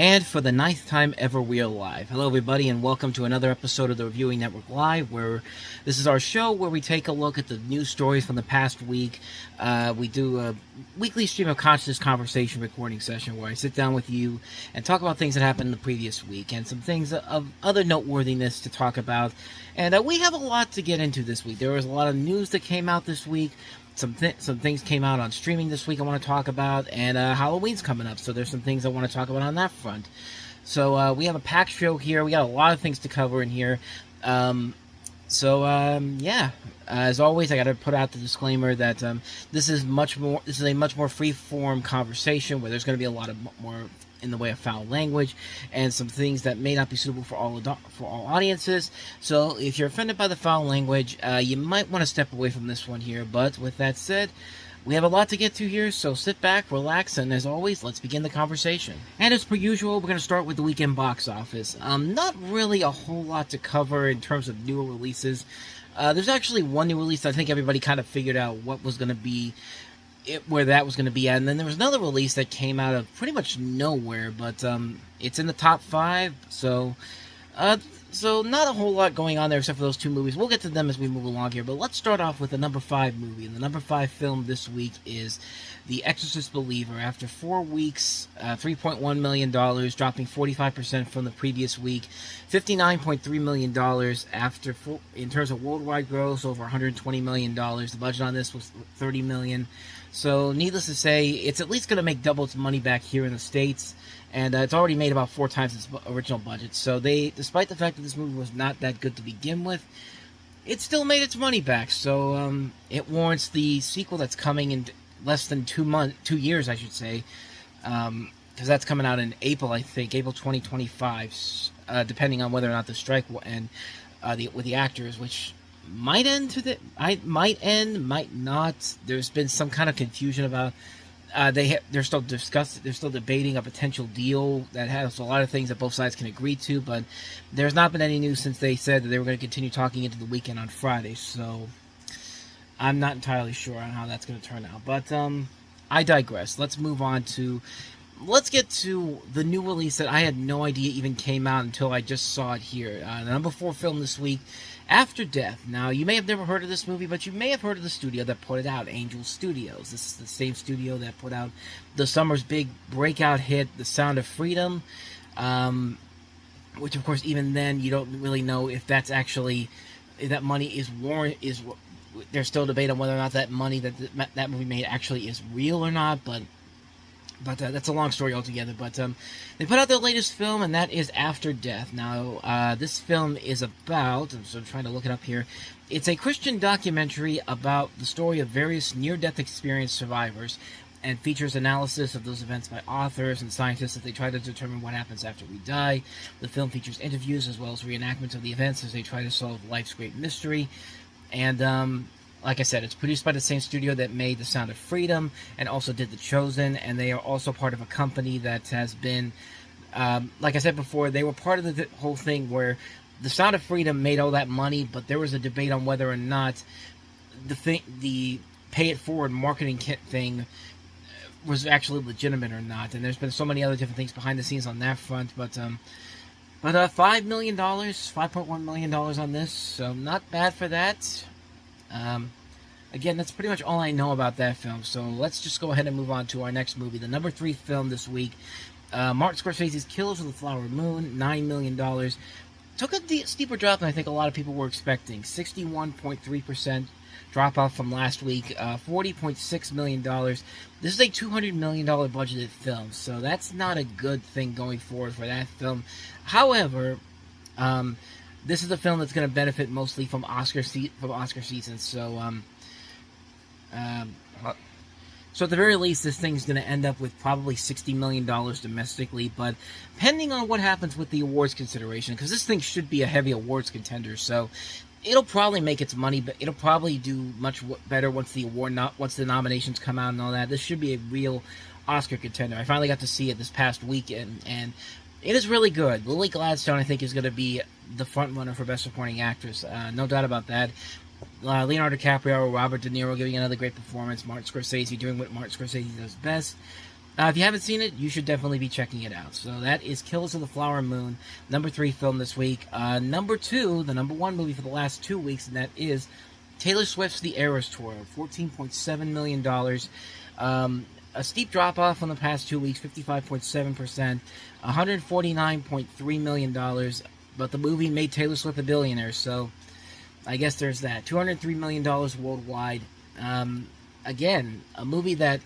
And for the ninth time ever, we are live. Hello, everybody, and welcome to another episode of the Reviewing Network Live, where this is our show where we take a look at the news stories from the past week. We do a weekly stream of consciousness conversation recording session where I sit down with you and talk about things that happened in the previous week and some things of other noteworthiness to talk about. And we have a lot to get into this week. There was a lot of news that came out this week. Some things came out on streaming this week I want to talk about, and Halloween's coming up, so there's some things I want to talk about on that front. So we have a packed show here. We got a lot of things to cover in here. Yeah. As always, I got to put out the disclaimer that this is a much more free-form conversation where there's going to be a lot of more in the way of foul language and some things that may not be suitable for all audiences. So if you're offended by the foul language, you might want to step away from this one here. But with that said, we have a lot to get to here, so sit back, relax, and as always, let's begin the conversation. And as per usual, we're going to start with the weekend box office. Not really a whole lot to cover in terms of new releases. There's actually one new release that I think everybody kind of figured out what was going to be where that was going to be at, and then there was another release that came out of pretty much nowhere, but it's in the top 5, so not a whole lot going on there except for those two movies. We'll get to them as we move along here, but let's start off with the number 5 movie, and the number 5 film this week is The Exorcist Believer. After 4 weeks, $3.1 million, dropping 45% from the previous week, $59.3 million in terms of worldwide gross, over $120 million. The budget on this was $30 million. So, needless to say, it's at least going to make double its money back here in the States, and it's already made about 4 times its original budget. So, despite the fact that this movie was not that good to begin with, it still made its money back. So, it warrants the sequel that's coming in less than 2 years, I should say, because that's coming out in April, I think, April 2025, depending on whether or not the strike will end with the actors, which might not. There's been some kind of confusion about they're still debating a potential deal that has a lot of things that both sides can agree to, but there's not been any news since they said that they were going to continue talking into the weekend on Friday. So I'm not entirely sure on how that's going to turn out, but I digress. Let's get to the new release that I had no idea even came out until I just saw it here. The number 4 film this week, After Death. Now, you may have never heard of this movie, but you may have heard of the studio that put it out, Angel Studios. This is the same studio that put out the summer's big breakout hit, The Sound of Freedom, which, of course, even then, you don't really know if that's actually, if that money is there's still debate on whether or not that money that movie made actually is real or not, but that's a long story altogether. But they put out their latest film, and that is After Death. Now, this film is about, so I'm trying to look it up here, it's a Christian documentary about the story of various near-death experience survivors, and features analysis of those events by authors and scientists as they try to determine what happens after we die. The film features interviews as well as reenactments of the events as they try to solve life's great mystery. And like I said, it's produced by the same studio that made The Sound of Freedom and also did The Chosen, and they are also part of a company that has been, like I said before, they were part of the whole thing where The Sound of Freedom made all that money, but there was a debate on whether or not the pay it forward marketing kit thing was actually legitimate or not, and there's been so many other different things behind the scenes on that front, but $5 million, $5.1 million on this, so not bad for that. Again, that's pretty much all I know about that film, so let's just go ahead and move on to our next movie, the number 3 film this week, Martin Scorsese's Killers of the Flower Moon, $9 million. Took a steeper drop than I think a lot of people were expecting, 61.3% drop off from last week, $40.6 million. This is a $200 million budgeted film, so that's not a good thing going forward for that film. However, this is a film that's going to benefit mostly from Oscar season, so so at the very least, this thing's going to end up with probably $60 million domestically, but depending on what happens with the awards consideration, because this thing should be a heavy awards contender, so it'll probably make its money, but it'll probably do much better once the nominations come out and all that. This should be a real Oscar contender. I finally got to see it this past weekend, and it is really good. Lily Gladstone, I think, is going to be the front runner for Best Supporting Actress. No doubt about that. Leonardo DiCaprio, Robert De Niro giving another great performance. Martin Scorsese doing what Martin Scorsese does best. If you haven't seen it, you should definitely be checking it out. So that is Killers of the Flower Moon, number 3 film this week. Number 2, the number 1 movie for the last 2 weeks, and that is Taylor Swift's The Eras Tour, $14.7 million. A steep drop-off from the past 2 weeks, 55.7%, $149.3 million. But the movie made Taylor Swift a billionaire, so I guess there's that. $203 million worldwide. Again, a movie that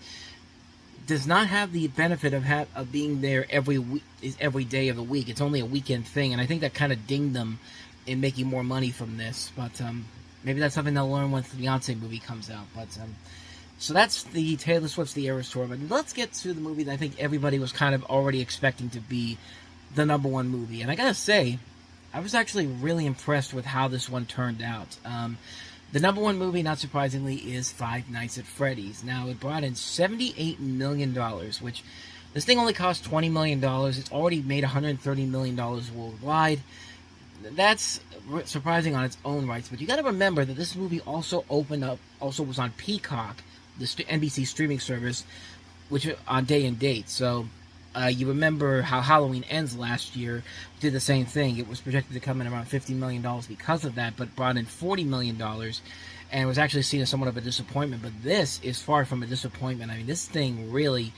does not have the benefit of being there every day of the week. It's only a weekend thing, and I think that kind of dinged them in making more money from this. But maybe that's something they'll learn once the Beyonce movie comes out. But so that's the Taylor Swift's The Eras Tour. But let's get to the movie that I think everybody was kind of already expecting to be the number 1 movie. And I gotta say, I was actually really impressed with how this one turned out. The number 1 movie, not surprisingly, is Five Nights at Freddy's. Now, it brought in $78 million, which this thing only cost $20 million. It's already made $130 million worldwide. That's surprising on its own rights, but you got to remember that this movie also was on Peacock, the NBC streaming service, which on day and date. So you remember how Halloween Ends last year did the same thing. It was projected to come in around $50 million because of that, but brought in $40 million, and was actually seen as somewhat of a disappointment. But this is far from a disappointment. I mean, this thing really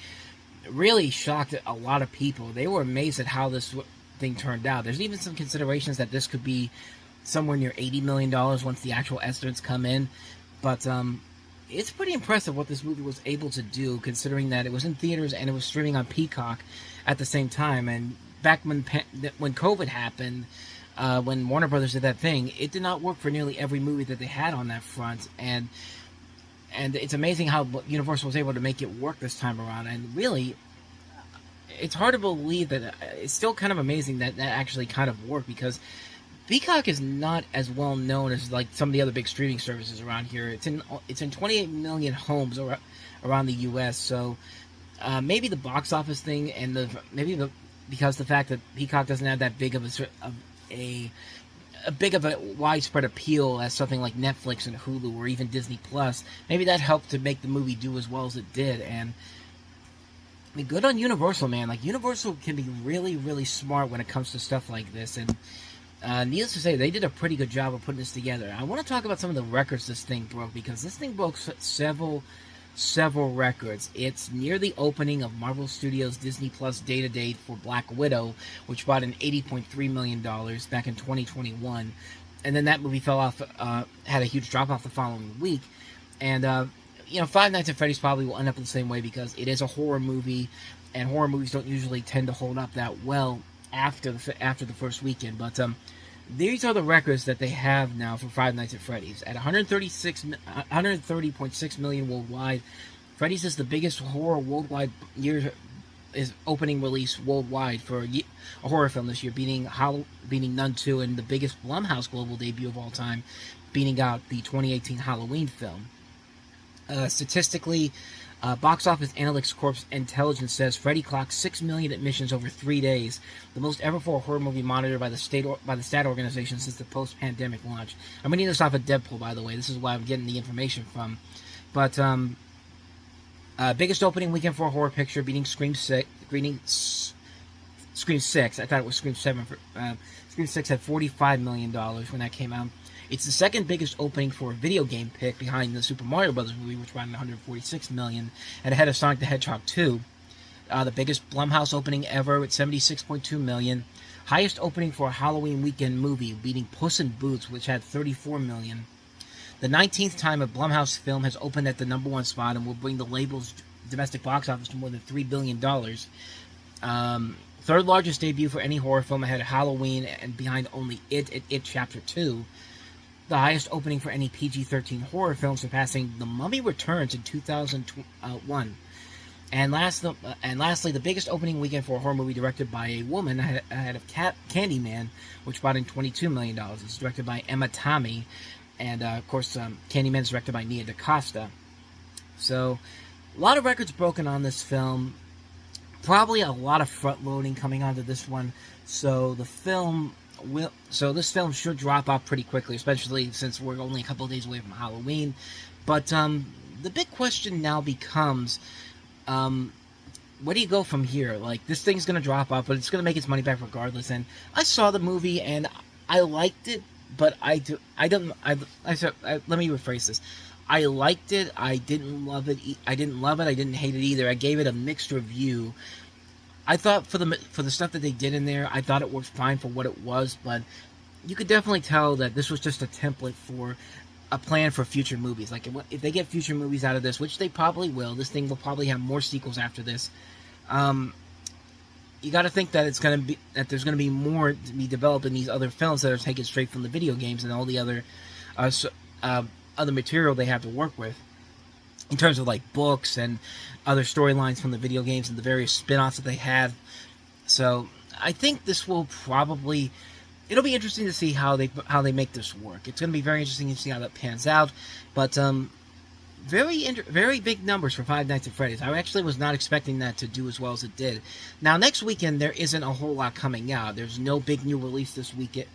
shocked a lot of people. They were amazed at how this thing turned out. There's even some considerations that this could be somewhere near $80 million once the actual estimates come in. But it's pretty impressive what this movie was able to do, considering that it was in theaters and it was streaming on Peacock at the same time. And back when COVID happened, when Warner Brothers did that thing, it did not work for nearly every movie that they had on that front. And it's amazing how Universal was able to make it work this time around. And really, it's hard to believe that it's still kind of amazing that actually kind of worked, because Peacock is not as well known as like some of the other big streaming services around here. It's in 28 million homes around the U.S. So maybe the box office thing and because the fact that Peacock doesn't have that big of a widespread appeal as something like Netflix and Hulu or even Disney Plus, maybe that helped to make the movie do as well as it did. And I mean, good on Universal, man. Like, Universal can be really, really smart when it comes to stuff like this. And needless to say, they did a pretty good job of putting this together. I want to talk about some of the records this thing broke, because this thing broke several records. It's near the opening of Marvel Studios' Disney Plus date for Black Widow, which brought in $80.3 million back in 2021. And then that movie fell off, had a huge drop-off the following week. And, Five Nights at Freddy's probably will end up the same way, because it is a horror movie, and horror movies don't usually tend to hold up that well after the first weekend. But these are the records that they have now for Five Nights at Freddy's. At $130.6 million worldwide, Freddy's is the biggest horror worldwide is opening release worldwide for a horror film this year, beating Nun 2, and the biggest Blumhouse global debut of all time, beating out the 2018 Halloween film. Statistically, Box Office Analytics Corp's intelligence says Freddy clocked 6 million admissions over 3 days, the most ever for a horror movie monitored by the stat organization since the post-pandemic launch. I'm reading this off of Deadpool, by the way. This is why I'm getting the information from. But biggest opening weekend for a horror picture, beating Scream 6. I thought it was Scream 7. Scream 6 had $45 million when that came out. It's the second biggest opening for a video game pick, behind the Super Mario Bros. Movie, which brought in $146 million, and ahead of Sonic the Hedgehog 2. The biggest Blumhouse opening ever with $76.2 million. Highest opening for a Halloween weekend movie, beating Puss in Boots, which had $34 million. The 19th time a Blumhouse film has opened at the number 1 spot, and will bring the label's domestic box office to more than $3 billion. Third largest debut for any horror film, ahead of Halloween and behind only It Chapter 2. The highest opening for any PG-13 horror film, surpassing The Mummy Returns in 2001. And lastly, the biggest opening weekend for a horror movie directed by a woman, ahead of Candyman, which brought in $22 million. It's directed by Emma Tammi, and of course, Candyman is directed by Nia DaCosta. So, a lot of records broken on this film. Probably a lot of front-loading coming onto this one. So this film should drop off pretty quickly, especially since we're only a couple of days away from Halloween. But the big question now becomes, where do you go from here? Like, this thing's gonna drop off, but it's gonna make its money back regardless. And I saw the movie and I liked it, but let me rephrase this. I liked it. I didn't love it. I didn't love it. I didn't hate it either. I gave it a mixed review. I thought for the stuff that they did in there, I thought it worked fine for what it was, but you could definitely tell that this was just a template for a plan for future movies. Like, if they get future movies out of this, which they probably will, this thing will probably have more sequels after this. You got to think that there's gonna be more to be developed in these other films that are taken straight from the video games and all the other other material they have to work with, in terms of like books and other storylines from the video games and the various spin-offs that they have. So I think this will probably, it'll be interesting to see how they make this work. It's going to be very interesting to see how that pans out. But very big numbers for Five Nights at Freddy's. I actually was not expecting that to do as well as it did. Now, next weekend there isn't a whole lot coming out. There's no big new release this weekend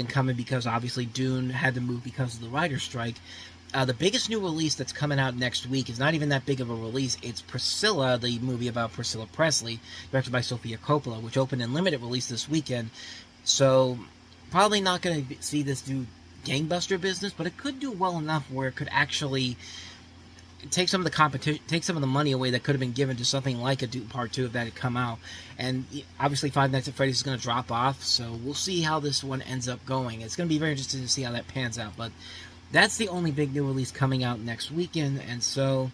coming, because obviously Dune had to move because of the writer's strike. The biggest new release that's coming out next week is not even that big of a release. It's Priscilla, the movie about Priscilla Presley, directed by Sofia Coppola, which opened in limited release this weekend. So, probably not going to see this do gangbuster business, but it could do well enough where it could actually take some of the competition, take some of the money away that could have been given to something like a Dune Part 2 if that had come out. And obviously Five Nights at Freddy's is going to drop off, so we'll see how this one ends up going. It's going to be very interesting to see how that pans out, but that's the only big new release coming out next weekend, and so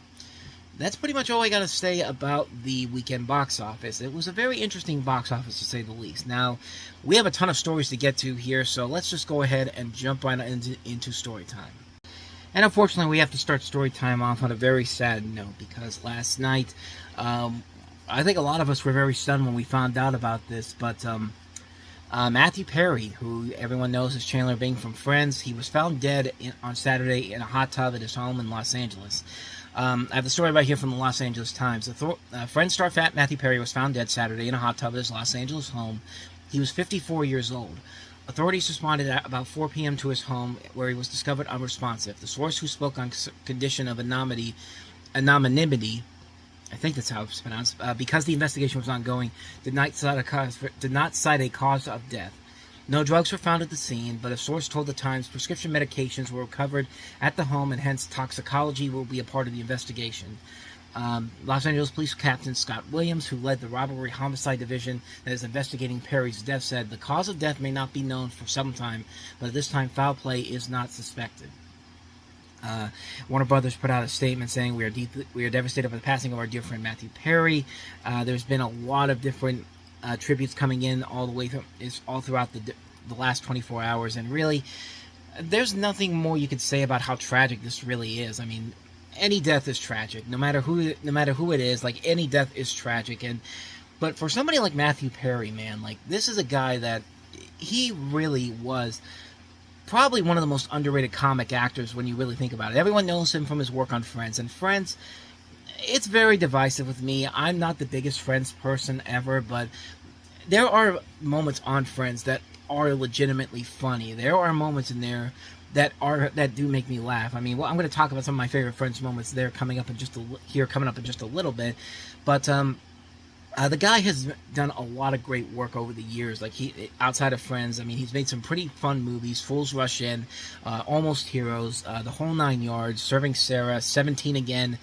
that's pretty much all I got to say about the weekend box office. It was a very interesting box office, to say the least. Now, we have a ton of stories to get to here, so let's just go ahead and jump right into story time. And unfortunately, we have to start story time off on a very sad note, because last night, I think a lot of us were very stunned when we found out about this, but Matthew Perry, who everyone knows as Chandler Bing from Friends, he was found dead on Saturday in a hot tub at his home in Los Angeles. I have the story right here from the Los Angeles Times. Friends star Matthew Perry was found dead Saturday in a hot tub at his Los Angeles home. He was 54 years old. Authorities responded at about 4 p.m. to his home, where he was discovered unresponsive. The source, who spoke on condition of anonymity, I think that's how it's pronounced, because the investigation was ongoing, did not cite a cause of death. No drugs were found at the scene, but a source told the Times prescription medications were recovered at the home, and hence toxicology will be a part of the investigation. Los Angeles Police Captain Scott Williams, who led the robbery homicide division that is investigating Perry's death, said the cause of death may not be known for some time, but at this time foul play is not suspected. Warner Brothers put out a statement saying we are devastated by the passing of our dear friend Matthew Perry. There's been a lot of different tributes coming in all throughout the last 24 hours, and really, there's nothing more you could say about how tragic this really is. I mean, any death is tragic, no matter who it is. Like, any death is tragic, but for somebody like Matthew Perry, man, like, this is a guy that he really was probably one of the most underrated comic actors when you really think about it. Everyone knows him from his work on Friends, and Friends, it's very divisive with me. I'm not the biggest Friends person ever, but there are moments on Friends that are legitimately funny. There are moments in there that do make me laugh. I mean, well, I'm going to talk about some of my favorite Friends moments there coming up in just a little bit, but the guy has done a lot of great work over the years. Like, outside of Friends, I mean, he's made some pretty fun movies: Fools Rush In, Almost Heroes, The Whole Nine Yards, Serving Sarah, 17 Again,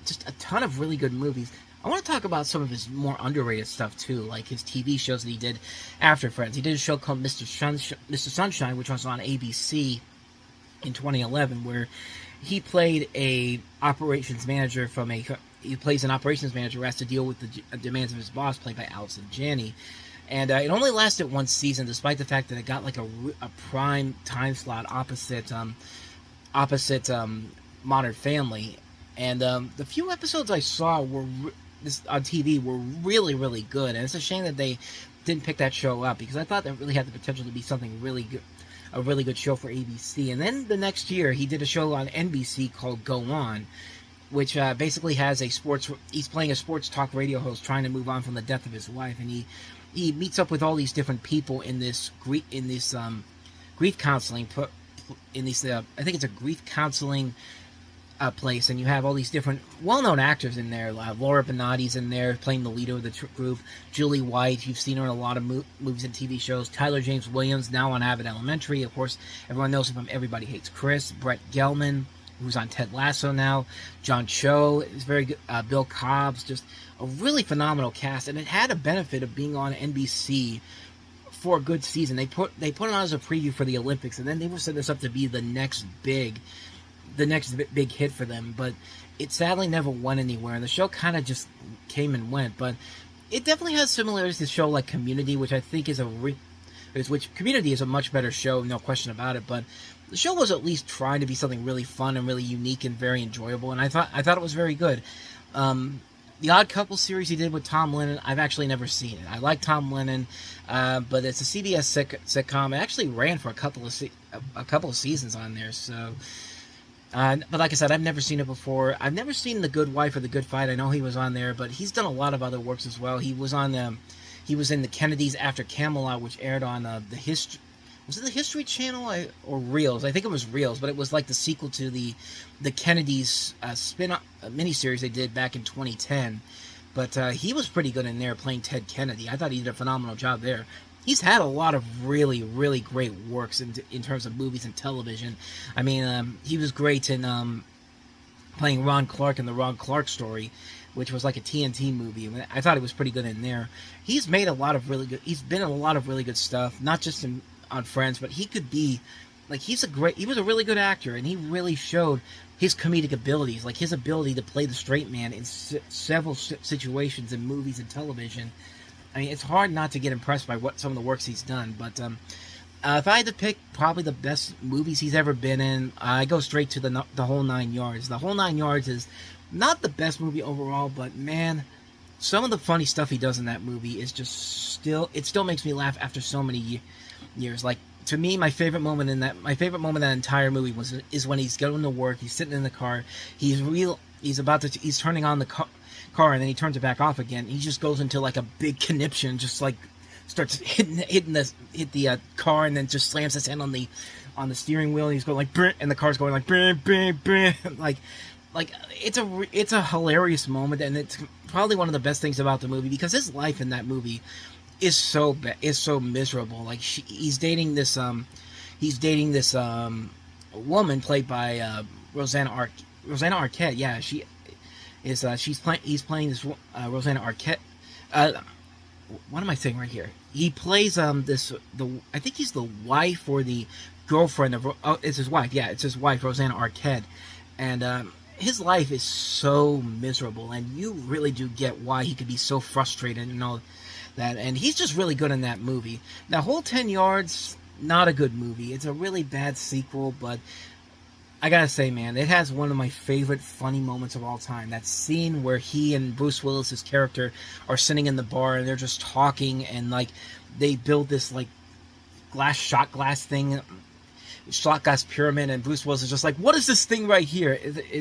just a ton of really good movies. I want to talk about some of his more underrated stuff too, like his TV shows that he did after Friends. He did a show called Mr. Sunshine, which was on ABC in 2011, where he played an operations manager who has to deal with the demands of his boss, played by Allison Janney. And it only lasted one season, despite the fact that it got like a prime time slot opposite Modern Family. And the few episodes I saw on TV were really, really good. And it's a shame that they didn't pick that show up, because I thought that really had the potential to be something really good, a really good show for ABC. And then the next year, he did a show on NBC called Go On, which basically has he's playing a sports talk radio host trying to move on from the death of his wife, and he meets up with all these different people in this grief counseling I think it's a grief counseling place, and you have all these different well-known actors in there. Laura Benatti's in there playing the leader of the group. Julie White, you've seen her in a lot of movies and TV shows. Tyler James Williams, now on Abbott Elementary. Of course, everyone knows him from Everybody Hates Chris. Brett Gelman, who's on Ted Lasso now. John Cho is very good. Bill Cobb's, just a really phenomenal cast, and it had a benefit of being on NBC for a good season. They put it on as a preview for the Olympics, and then they were setting this up to be the next big hit for them, but it sadly never went anywhere, and the show kind of just came and went. But it definitely has similarities to a show like Community, which I think is Community is a much better show, no question about it. But the show was at least trying to be something really fun and really unique and very enjoyable, and I thought it was very good. The Odd Couple series he did with Tom Lennon, I've actually never seen it. I like Tom Lennon, but it's a CBS sitcom. It actually ran for a couple of seasons on there. So, but like I said, I've never seen it before. I've never seen The Good Wife or The Good Fight. I know he was on there, but he's done a lot of other works as well. He was in the Kennedys After Camelot, which aired on the History. Was it the History Channel or Reels? I think it was Reels, but it was like the sequel to the Kennedys spin-off miniseries they did back in 2010. But he was pretty good in there playing Ted Kennedy. I thought he did a phenomenal job there. He's had a lot of really, really great works in terms of movies and television. I mean, he was great in playing Ron Clark in the Ron Clark Story, which was like a TNT movie. I thought he was pretty good in there. He's been in a lot of really good stuff, not just on Friends, but he could be like, he was a really good actor, and he really showed his comedic abilities, like his ability to play the straight man in several situations in movies and television. I mean, it's hard not to get impressed by some of the works he's done. But if I had to pick probably the best movies he's ever been in, I go straight to the Whole Nine Yards. The Whole Nine Yards is not the best movie overall, but man, some of the funny stuff he does in that movie is just still makes me laugh after so many years. Like, to me, my favorite moment in that entire movie is when he's going to work, he's sitting in the car, he's turning on the car, and then he turns it back off again. He just goes into like a big conniption, just like starts hitting the car, and then just slams his hand on the steering wheel, and he's going like Brr, and the car's going like Brr, Brr, Brr. like it's a hilarious moment, and it's probably one of the best things about the movie, because his life in that movie is so miserable. Like, he's dating this woman played by Rosanna Arquette. Yeah, he's playing this Rosanna Arquette. What am I saying right here? He plays I think he's the wife or the girlfriend of it's his wife. Yeah, it's his wife, Rosanna Arquette, and his life is so miserable, and you really do get why he could be so frustrated and all that. And he's just really good in that movie. Now, Whole 10 Yards, not a good movie. It's a really bad sequel, but I gotta say, man, it has one of my favorite funny moments of all time. That scene where he and Bruce Willis's character are sitting in the bar, and they're just talking, and like they build this like shot glass pyramid, and Bruce Willis is just like, what is this thing right here?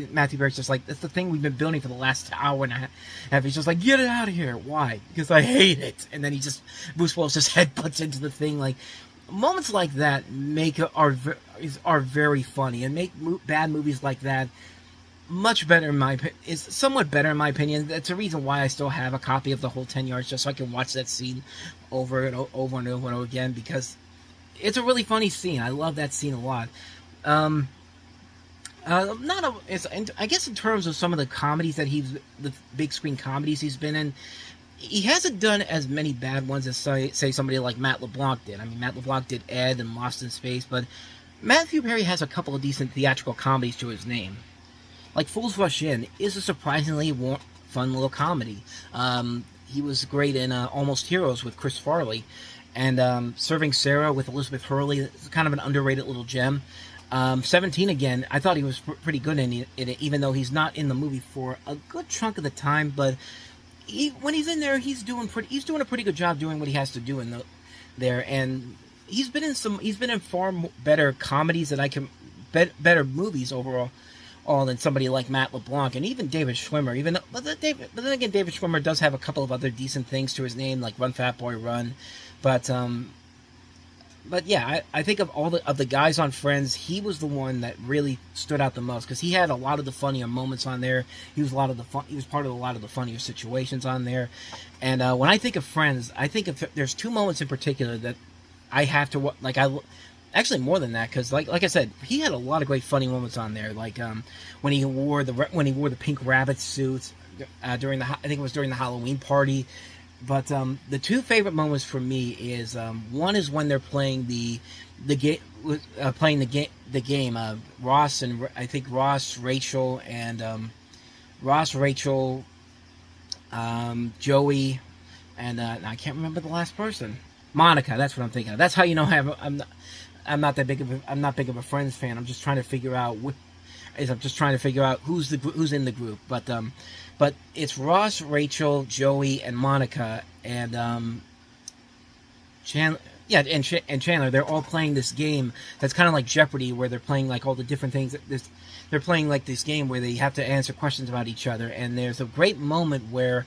Matthew Perry's just like, that's the thing we've been building for the last hour and a half. He's just like, get it out of here. Why? Because I hate it. And then Bruce Willis just headbutts into the thing. Like, moments like that are very funny, and make bad movies like that much better is somewhat better in my opinion. That's the reason why I still have a copy of The Whole 10 Yards, just so I can watch that scene over and over again, because it's a really funny scene. I love that scene a lot. I guess in terms of some of the comedies the big screen comedies he's been in, he hasn't done as many bad ones as say somebody like Matt LeBlanc did. I mean, Matt LeBlanc did Ed and Lost in Space, but Matthew Perry has a couple of decent theatrical comedies to his name. Like Fools Rush In is a surprisingly fun little comedy. He was great in Almost Heroes with Chris Farley, and Serving Sarah with Elizabeth Hurley. It's kind of an underrated little gem. 17 Again, I thought he was pretty good in it, even though he's not in the movie for a good chunk of the time. But when he's in there, he's doing a pretty good job doing what he has to do there. And he's been in far better comedies better movies overall than somebody like Matt LeBlanc and even David Schwimmer. But then again, David Schwimmer does have a couple of other decent things to his name, like Run Fat Boy Run. But but yeah, I think of all the guys on Friends, he was the one that really stood out the most because he had a lot of the funnier moments on there. He was he was part of a lot of the funnier situations on there. And when I think of Friends, I think of there's two moments in particular that I have to like. Actually more than that because like I said, he had a lot of great funny moments on there. Like when he wore the pink rabbit suit during the I think it was during the Halloween party. But the two favorite moments for me is one is when they're playing the game, Ross and I think Ross, Rachel, and Joey, and I can't remember the last person. Monica. That's what I'm thinking of. That's how you know I'm not big of a Friends fan. I'm just trying to figure out who's in the group. But it's Ross, Rachel, Joey, and Monica, and Chandler. Yeah, and Chandler. They're all playing this game that's kind of like Jeopardy, where they're playing like all the different things. They're playing like this game where they have to answer questions about each other. And there's a great moment where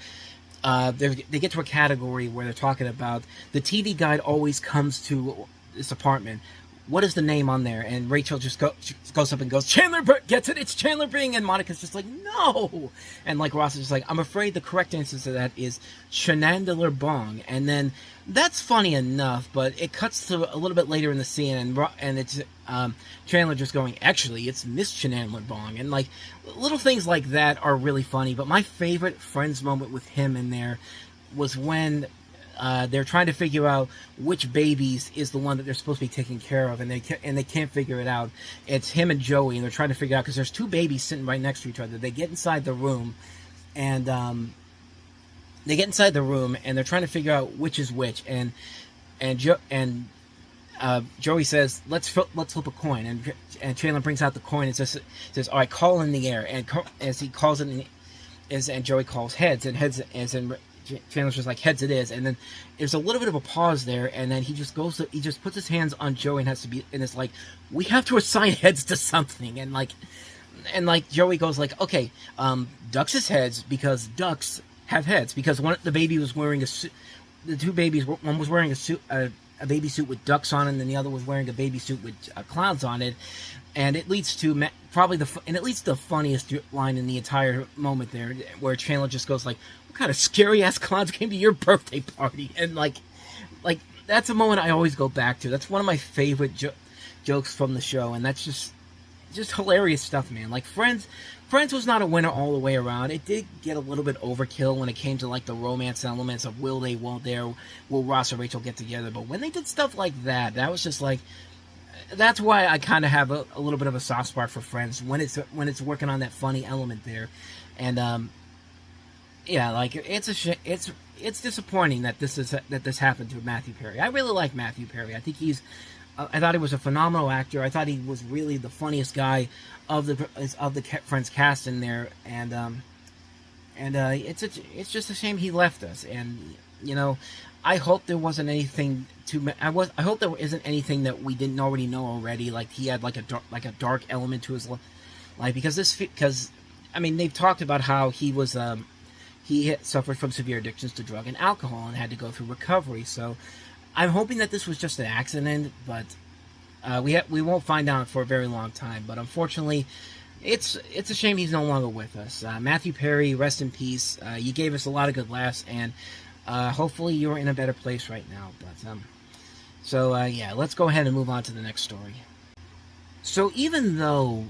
they get to a category where they're talking about the TV guide always comes to this apartment. What is the name on there? And Rachel just goes up and goes, Chandler gets it, it's Chandler Bing. And Monica's just like, no. And like Ross is just like, I'm afraid the correct answer to that is Shenandoah Bong. And then that's funny enough, but it cuts to a little bit later in the scene, and it's Chandler just going, actually, it's Miss Shenandoah Bong. And like little things like that are really funny. But my favorite Friends moment with him in there was when they're trying to figure out which babies is the one that they're supposed to be taking care of, and they can't figure it out. It's him and Joey, and they're trying to figure out because there's two babies sitting right next to each other. They get inside the room, and they're trying to figure out which is which. And Joey says, "Let's flip a coin," and Chandler brings out the coin and says, "All right, call in the air." And as he calls it, and Joey calls heads, and heads as in. Chandler's just like, heads it is. And then there's a little bit of a pause there, and then he just puts his hands on Joey and it's like, we have to assign heads to something. And like Joey goes like, okay, ducks is heads because ducks have heads, because the baby was wearing a suit. The two babies, one was wearing a baby suit with ducks on it, and then the other was wearing a baby suit with clowns on it. And it leads to probably the funniest line in the entire moment there, where Chandler just goes like, "What kind of scary ass clowns came to your birthday party?" And like that's a moment I always go back to. That's one of my favorite jokes from the show, and that's just hilarious stuff, man. Like Friends was not a winner all the way around. It did get a little bit overkill when it came to like the romance elements of will they, won't they, will Ross and Rachel get together. But when they did stuff like that, that was just like. That's why I kind of have a little bit of a soft spot for Friends when it's working on that funny element there, and yeah, like it's disappointing that this happened to Matthew Perry. I really like Matthew Perry. I think I thought he was a phenomenal actor. I thought he was really the funniest guy of the Friends cast in there, and it's just a shame he left us. And you know, I hope there wasn't anything I hope there isn't anything that we didn't already know already. Like he had like a dark element to his life, because I mean they've talked about how he was he suffered from severe addictions to drug and alcohol and had to go through recovery. So I'm hoping that this was just an accident, but we won't find out for a very long time. But unfortunately, it's a shame he's no longer with us. Matthew Perry, rest in peace. You gave us a lot of good laughs, and hopefully you're in a better place right now. But yeah, let's go ahead and move on to the next story. So even though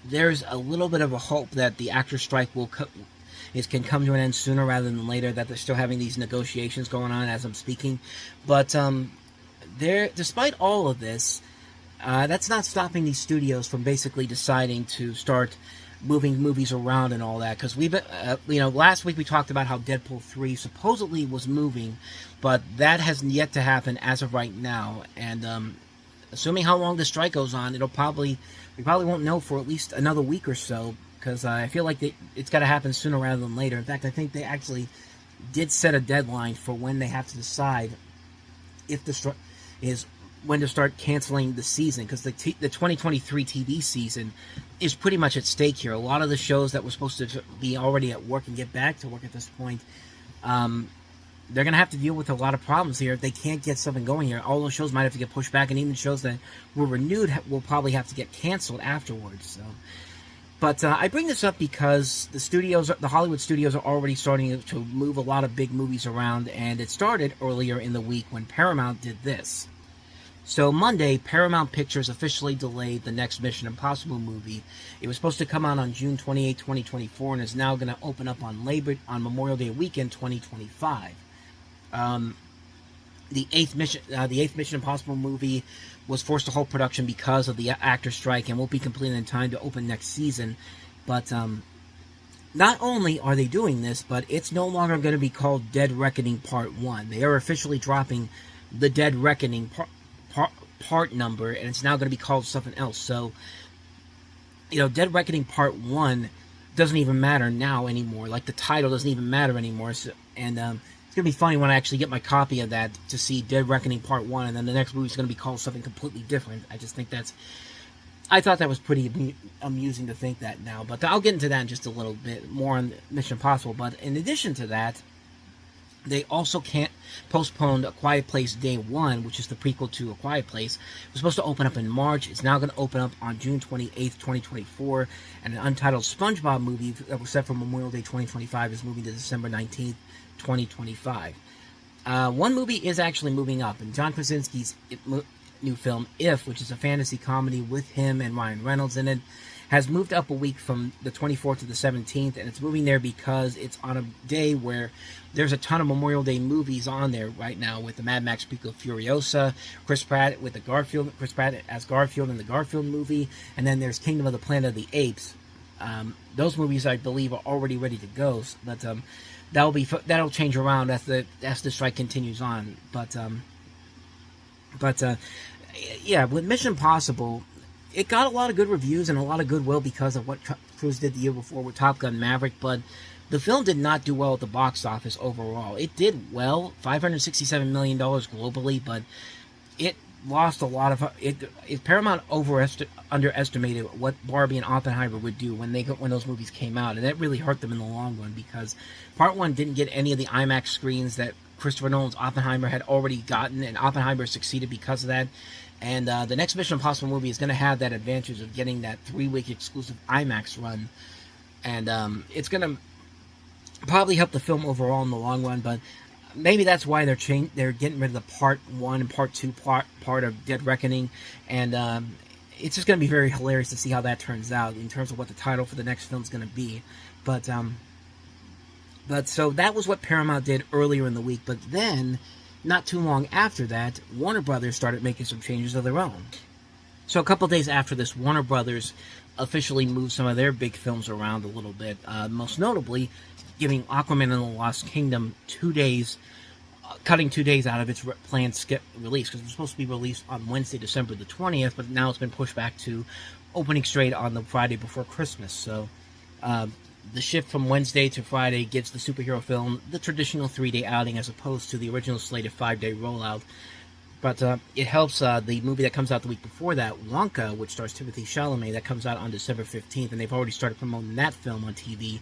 there's a little bit of a hope that the actors' strike can come to an end sooner rather than later, that they're still having these negotiations going on as I'm speaking, but despite all of this, that's not stopping these studios from basically deciding to start moving movies around and all that, because we've last week we talked about how Deadpool 3 supposedly was moving, but that hasn't yet to happen as of right now. And assuming how long the strike goes on, we probably won't know for at least another week or so, because I feel like it's got to happen sooner rather than later. In fact, I think they actually did set a deadline for when they have to decide if the strike is when to start canceling the season, because the 2023 TV season is pretty much at stake here. A lot of the shows that were supposed to be already at work and get back to work at this point they're going to have to deal with a lot of problems here if they can't get something going here. All those shows might have to get pushed back, and even shows that were renewed will probably have to get canceled afterwards. So, but I bring this up because the Hollywood studios are already starting to move a lot of big movies around, and it started earlier in the week when Paramount did this. So Monday, Paramount Pictures officially delayed the next Mission Impossible movie. It was supposed to come out on June 28, 2024, and is now going to open up on Memorial Day weekend, 2025. The eighth Mission Impossible movie was forced to halt production because of the actor strike and won't be completed in time to open next season. But not only are they doing this, but it's no longer going to be called Dead Reckoning Part 1. They are officially dropping the Dead Reckoning part number, and it's now going to be called something else. So, Dead Reckoning Part 1 doesn't even matter now anymore. Like, the title doesn't even matter anymore. So, and it's going to be funny when I actually get my copy of that to see Dead Reckoning Part 1, and then the next movie is going to be called something completely different. I just think I thought that was pretty amusing to think that now. But I'll get into that in just a little bit more on Mission Impossible. But in addition to that, they also postponed A Quiet Place Day 1, which is the prequel to A Quiet Place. It was supposed to open up in March. It's now going to open up on June 28th, 2024. And an untitled SpongeBob movie that was set for Memorial Day 2025 is moving to December 19th, 2025. One movie is actually moving up, and John Krasinski's new film, If, which is a fantasy comedy with him and Ryan Reynolds in it, has moved up a week from the 24th to the 17th, and it's moving there because it's on a day where there's a ton of Memorial Day movies on there right now, with the Mad Max prequel Furiosa, Chris Pratt as Garfield in the Garfield movie, and then there's Kingdom of the Planet of the Apes. Those movies, I believe, are already ready to go, but that'll change around as the strike continues on. But yeah, with Mission Impossible, it got a lot of good reviews and a lot of goodwill because of what Cruise did the year before with Top Gun Maverick, but the film did not do well at the box office overall. It did well, $567 million globally, but it lost a lot of it. Paramount underestimated what Barbie and Oppenheimer would do when those movies came out, and that really hurt them in the long run because Part 1 didn't get any of the IMAX screens that Christopher Nolan's Oppenheimer had already gotten, and Oppenheimer succeeded because of that. And the next Mission Impossible movie is going to have that advantage of getting that 3-week exclusive IMAX run. And it's going to probably help the film overall in the long run, but maybe that's why they're getting rid of the Part 1 and Part 2 part of Dead Reckoning. And it's just going to be very hilarious to see how that turns out in terms of what the title for the next film is going to be. But so that was what Paramount did earlier in the week. But then, not too long after that, Warner Brothers started making some changes of their own. So a couple days after this, Warner Brothers officially moved some of their big films around a little bit, most notably giving Aquaman and the Lost Kingdom 2 days, cutting 2 days out of its planned release, because it was supposed to be released on Wednesday, December the 20th, but now it's been pushed back to opening straight on the Friday before Christmas. So the shift from Wednesday to Friday gives the superhero film the traditional 3-day outing as opposed to the original slated 5-day rollout. But it helps the movie that comes out the week before that, Wonka, which stars Timothée Chalamet, that comes out on December 15th, and they've already started promoting that film on TV.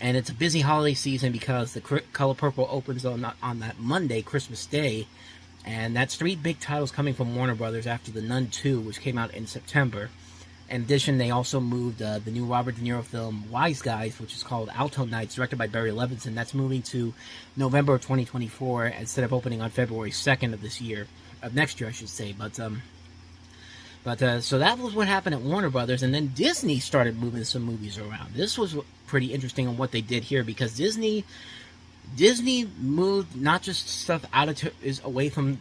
And it's a busy holiday season because The Color Purple opens on that Monday, Christmas Day, and that's 3 big titles coming from Warner Brothers after The Nun 2, which came out in September. In addition, they also moved the new Robert De Niro film, Wise Guys, which is called Alto Nights, directed by Barry Levinson. That's moving to November of 2024 instead of opening on February 2nd of next year, I should say. But so that was what happened at Warner Brothers, and then Disney started moving some movies around. This was pretty interesting on what they did here, because Disney moved not just stuff away from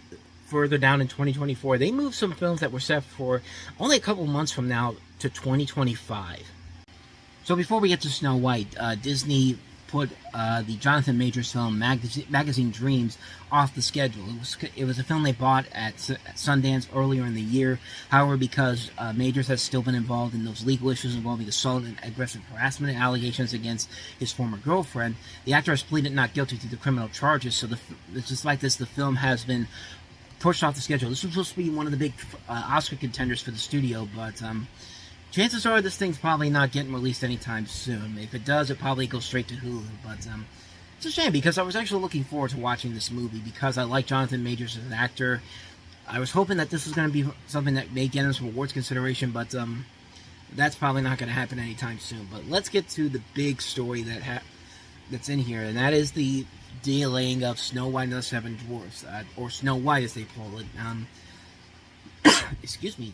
further down in 2024. They moved some films that were set for only a couple months from now to 2025. So before we get to Snow White, Disney put the Jonathan Majors film Magazine Dreams off the schedule. It was a film they bought at Sundance earlier in the year. However, because Majors has still been involved in those legal issues involving assault and aggressive harassment allegations against his former girlfriend, the actor has pleaded not guilty to the criminal charges. So despite this, the film has been pushed off the schedule. This was supposed to be one of the big Oscar contenders for the studio, but chances are this thing's probably not getting released anytime soon. If it does, it probably goes straight to Hulu. It's a shame because I was actually looking forward to watching this movie because I like Jonathan Majors as an actor. I was hoping that this was going to be something that may get him some awards consideration, but that's probably not going to happen anytime soon. But let's get to the big story that's in here, and that is the delaying of Snow White and the Seven Dwarfs, or Snow White as they call it. Excuse me.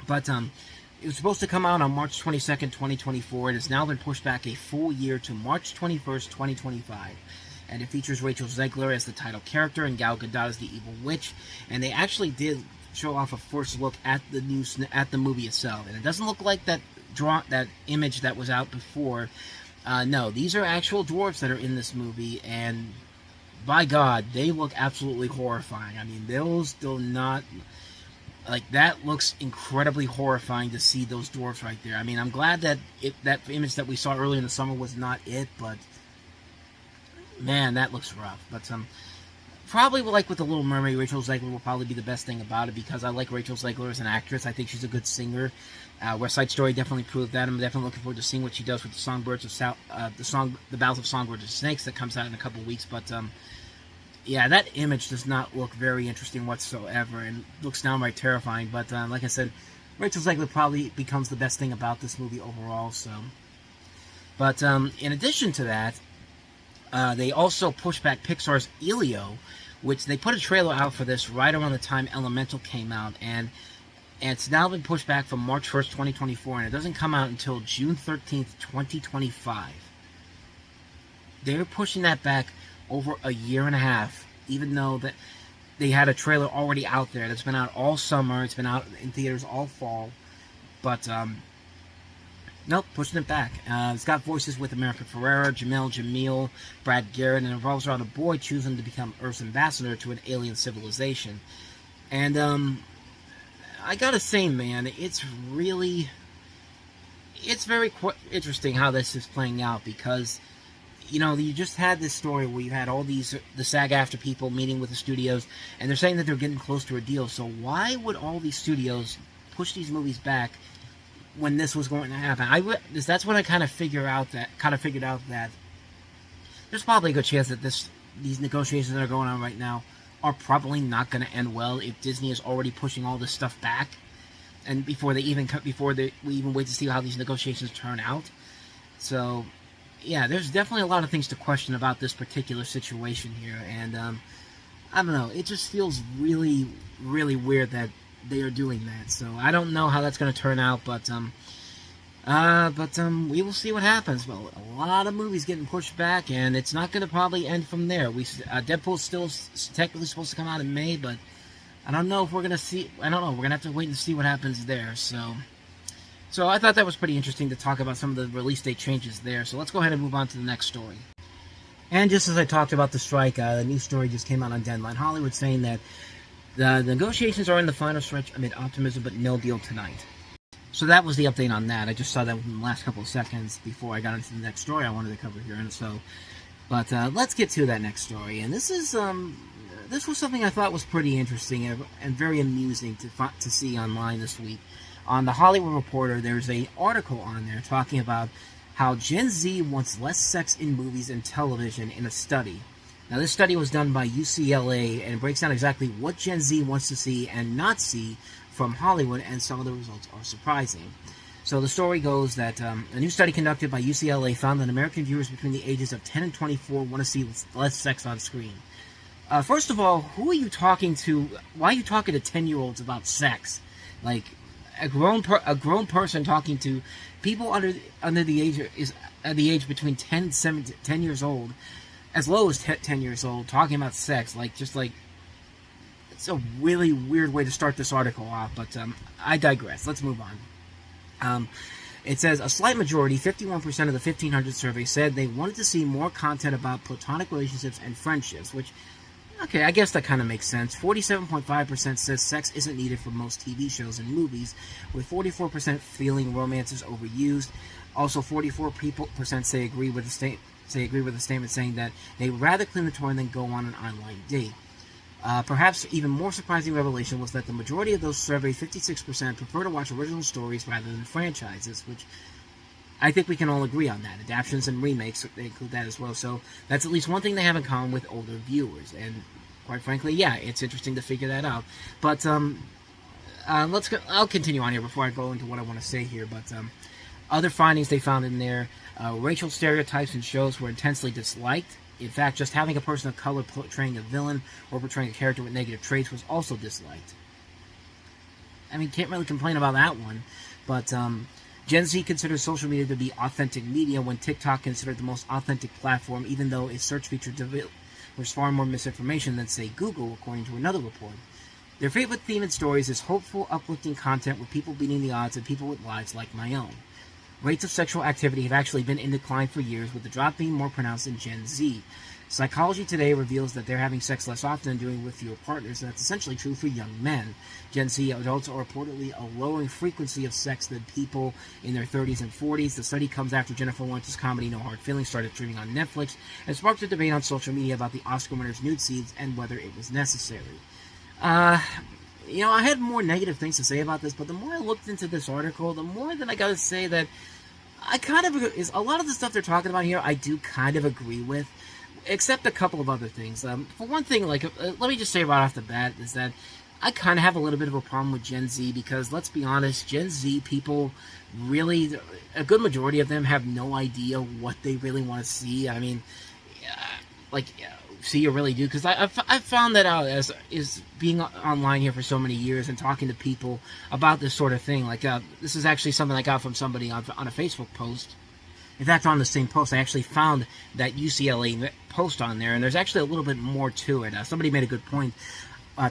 But it was supposed to come out on March 22nd, 2024. It has now been pushed back a full year to March 21st, 2025. And it features Rachel Zegler as the title character and Gal Gadot as the evil witch. And they actually did show off a first look at the movie itself. And it doesn't look like that image that was out before. No, these are actual dwarves that are in this movie. And by God, they look absolutely horrifying. I mean, those do not... Like, that looks incredibly horrifying to see those dwarfs right there. I mean, I'm glad that that image that we saw earlier in the summer was not it, but man, that looks rough. But probably like with The Little Mermaid, Rachel Zegler will probably be the best thing about it because I like Rachel Zegler as an actress. I think she's a good singer. West Side Story definitely proved that. I'm definitely looking forward to seeing what she does with the Songbirds of the Battles of Songbirds and Snakes that comes out in a couple weeks. But yeah, that image does not look very interesting whatsoever and looks downright terrifying. But like I said, Rachel Zegler probably becomes the best thing about this movie overall. So, but in addition to that, they also pushed back Pixar's Elio, which they put a trailer out for this right around the time Elemental came out, and it's now been pushed back from March 1st, 2024, and it doesn't come out until June 13th, 2025. They're pushing that back over a year and a half, even though that they had a trailer already out there that's been out all summer. It's been out in theaters all fall, but nope, pushing it back. It's got voices with America Ferrera, Jamil, Brad Garrett, and it revolves around a boy choosing to become Earth's ambassador to an alien civilization. And I gotta say, man, it's very interesting how this is playing out because, you know, you just had this story where you had all the SAG-AFTRA people meeting with the studios, and they're saying that they're getting close to a deal. So why would all these studios push these movies back when this was going to happen? That's when I kind of figured out that there's probably a good chance that these negotiations that are going on right now are probably not going to end well if Disney is already pushing all this stuff back, and before we even wait to see how these negotiations turn out. So yeah, there's definitely a lot of things to question about this particular situation here, and I don't know, it just feels really, really weird that they are doing that. So I don't know how that's going to turn out, but we will see what happens. Well, a lot of movies getting pushed back, and it's not going to probably end from there. Deadpool's still technically supposed to come out in May, but I don't know if we're going to see. I don't know. We're going to have to wait and see what happens there. So I thought that was pretty interesting to talk about some of the release date changes there. So let's go ahead and move on to the next story. And just as I talked about the strike, the news story just came out on Deadline Hollywood saying that the negotiations are in the final stretch amid optimism, but no deal tonight. So that was the update on that. I just saw that within the last couple of seconds before I got into the next story I wanted to cover here. And so, but let's get to that next story. And this was something I thought was pretty interesting and very amusing to see online this week. On the Hollywood Reporter, there's an article on there talking about how Gen Z wants less sex in movies and television in a study. Now, this study was done by UCLA, and it breaks down exactly what Gen Z wants to see and not see from Hollywood, and some of the results are surprising. So the story goes that a new study conducted by UCLA found that American viewers between the ages of 10 and 24 want to see less sex on screen. First of all, who are you talking to? Why are you talking to 10-year-olds about sex? Like, a grown person talking to people under the age between 10 and 10 years old, as low as 10 years old, talking about sex, it's a really weird way to start this article off, but I digress. Let's move on. It says, a slight majority, 51% of the 1,500 surveys, said they wanted to see more content about platonic relationships and friendships, which, okay, I guess that kind of makes sense. 47.5% says sex isn't needed for most TV shows and movies, with 44% feeling romance is overused. Also, 44% say agree with the statement saying that they'd rather clean the toy than go on an online date. Perhaps even more surprising revelation was that the majority of those surveyed, 56%, prefer to watch original stories rather than franchises, which I think we can all agree on that. Adaptations and remakes, they include that as well. So that's at least one thing they have in common with older viewers. And quite frankly, yeah, it's interesting to figure that out. But I'll continue on here before I go into what I want to say here. But other findings they found in there: racial stereotypes in shows were intensely disliked. In fact, just having a person of color portraying a villain or portraying a character with negative traits was also disliked. I mean, can't really complain about that one. But Gen Z considers social media to be authentic media, when TikTok considered the most authentic platform, even though its search feature delivers far more misinformation than, say, Google, according to another report. Their favorite theme in stories is hopeful, uplifting content with people beating the odds and people with lives like my own. Rates of sexual activity have actually been in decline for years, with the drop being more pronounced in Gen Z. Psychology Today reveals that they're having sex less often and doing it with fewer partners, and that's essentially true for young men. Gen Z adults are reportedly a lowering frequency of sex than people in their 30s and 40s. The study comes after Jennifer Lawrence's comedy No Hard Feelings started streaming on Netflix and sparked a debate on social media about the Oscar winner's nude scenes and whether it was necessary. I had more negative things to say about this, but the more I looked into this article, the more that I gotta say that I kind of agree. A lot of the stuff they're talking about here, I do kind of agree with, except a couple of other things. For one thing, let me just say right off the bat, is that I kind of have a little bit of a problem with Gen Z, because let's be honest, Gen Z people really, a good majority of them have no idea what they really want to see. I mean, see, you really do, because I've found that out as being online here for so many years and talking to people about this sort of thing. This is actually something I got from somebody on a Facebook post. In fact, on the same post, I actually found that UCLA post on there, and there's actually a little bit more to it. Somebody made a good point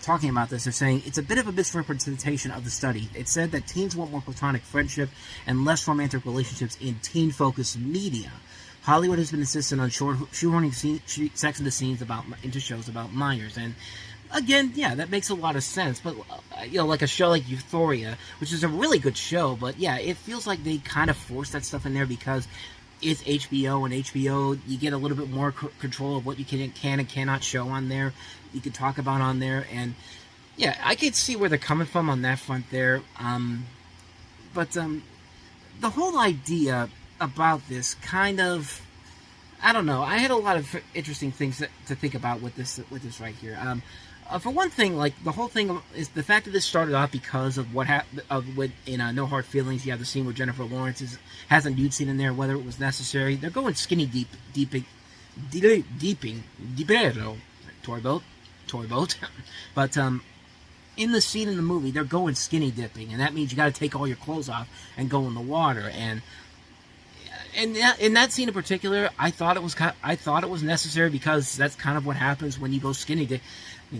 talking about this. They're saying it's a bit of a misrepresentation of the study. It said that teens want more platonic friendship and less romantic relationships in teen-focused media. Hollywood has been insistent on shoehorning sex into shows about minors, and again, yeah, that makes a lot of sense. But like a show like Euphoria, which is a really good show, but yeah, it feels like they kind of force that stuff in there because it's HBO, and HBO, you get a little bit more control of what you can and cannot show on there. You can talk about on there, and yeah, I could see where they're coming from on that front there. But the whole idea about this kind of, I don't know. I had a lot of interesting things to think about with this right here. For one thing, the whole thing is the fact that this started off because of what happened in No Hard Feelings. You have the scene where Jennifer Lawrence has a nude scene in there, whether it was necessary. They're going skinny deeping, toy boat. But in the scene in the movie, they're going skinny dipping, and that means you got to take all your clothes off and go in the water. And in that scene in particular, I thought it was necessary, because that's kind of what happens when you go skinny dipping.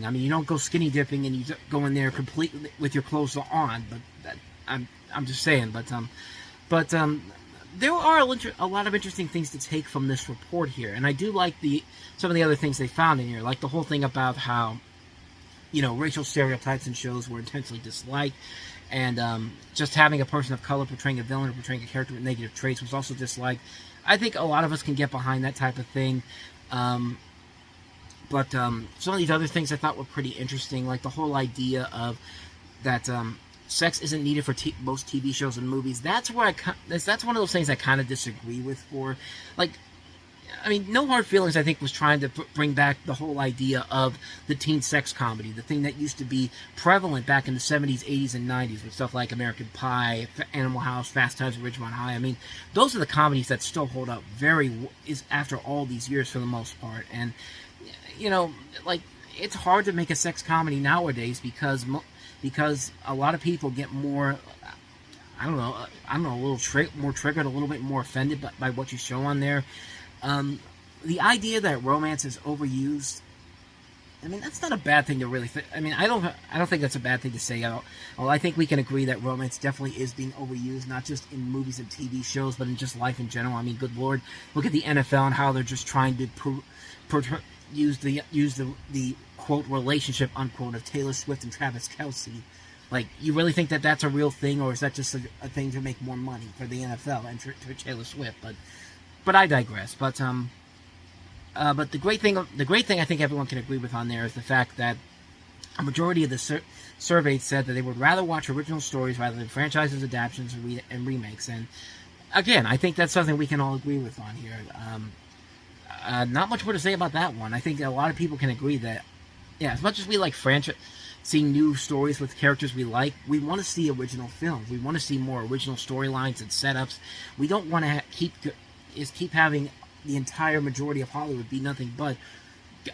I mean, you don't go skinny dipping and you go in there completely with your clothes on. But I'm just saying. But there are a lot of interesting things to take from this report here, and I do like some of the other things they found in here, like the whole thing about how racial stereotypes in shows were intensely disliked. And just having a person of color portraying a villain or portraying a character with negative traits was also disliked. I think a lot of us can get behind that type of thing. But some of these other things I thought were pretty interesting, like the whole idea of that sex isn't needed for most TV shows and movies. That's one of those things I kind of disagree with. No Hard Feelings, I think, was trying to bring back the whole idea of the teen sex comedy, the thing that used to be prevalent back in the 70s, 80s, and 90s with stuff like American Pie, Animal House, Fast Times at Ridgemont High. I mean, those are the comedies that still hold up after all these years for the most part. And, it's hard to make a sex comedy nowadays because a lot of people get more, a little more triggered, a little bit more offended by what you show on there. The idea that romance is overused, that's not a bad thing to really think. I don't think that's a bad thing to say. I think we can agree that romance definitely is being overused, not just in movies and TV shows, but in just life in general. Good Lord, look at the NFL and how they're just trying to use the quote relationship unquote of Taylor Swift and Travis Kelce. You really think that that's a real thing, or is that just a thing to make more money for the NFL and for Taylor Swift? But I digress. But the great thing I think everyone can agree with on there is the fact that a majority of the surveys said that they would rather watch original stories rather than franchises, adaptations, and remakes. And again, I think that's something we can all agree with on here. Not much more to say about that one. I think a lot of people can agree that, yeah, as much as we like seeing new stories with characters we like, we want to see original films. We want to see more original storylines and setups. We don't want to keep having the entire majority of Hollywood be nothing but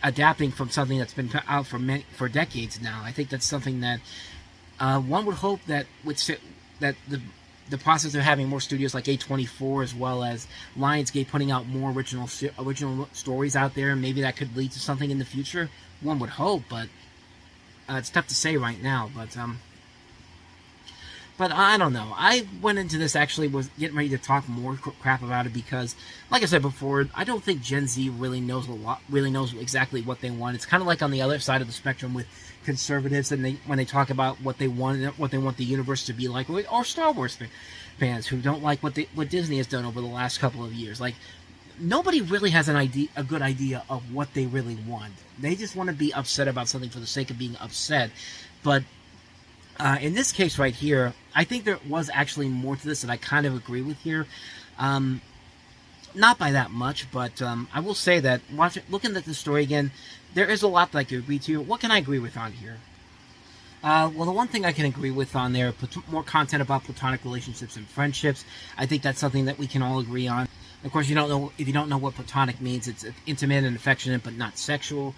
adapting from something that's been out for decades now. I think that's something that one would hope that the process of having more studios like A24 as well as Lionsgate putting out more original stories out there, maybe that could lead to something in the future. One would hope, but it's tough to say right now. But I don't know. I went into this actually was getting ready to talk more crap about it because, like I said before, I don't think Gen Z really knows exactly what they want. It's kind of like on the other side of the spectrum with conservatives, and when they talk about what they want the universe to be like, or Star Wars fans who don't like what Disney has done over the last couple of years. Like, nobody really has a good idea of what they really want. They just want to be upset about something for the sake of being upset. But in this case right here, I think there was actually more to this that I kind of agree with here. Not by that much, but I will say that looking at the story again, there is a lot that I can agree to. What can I agree with on here? Well, the one thing I can agree with on there, more content about platonic relationships and friendships. I think that's something that we can all agree on. Of course, if you don't know what platonic means, it's intimate and affectionate, but not sexual.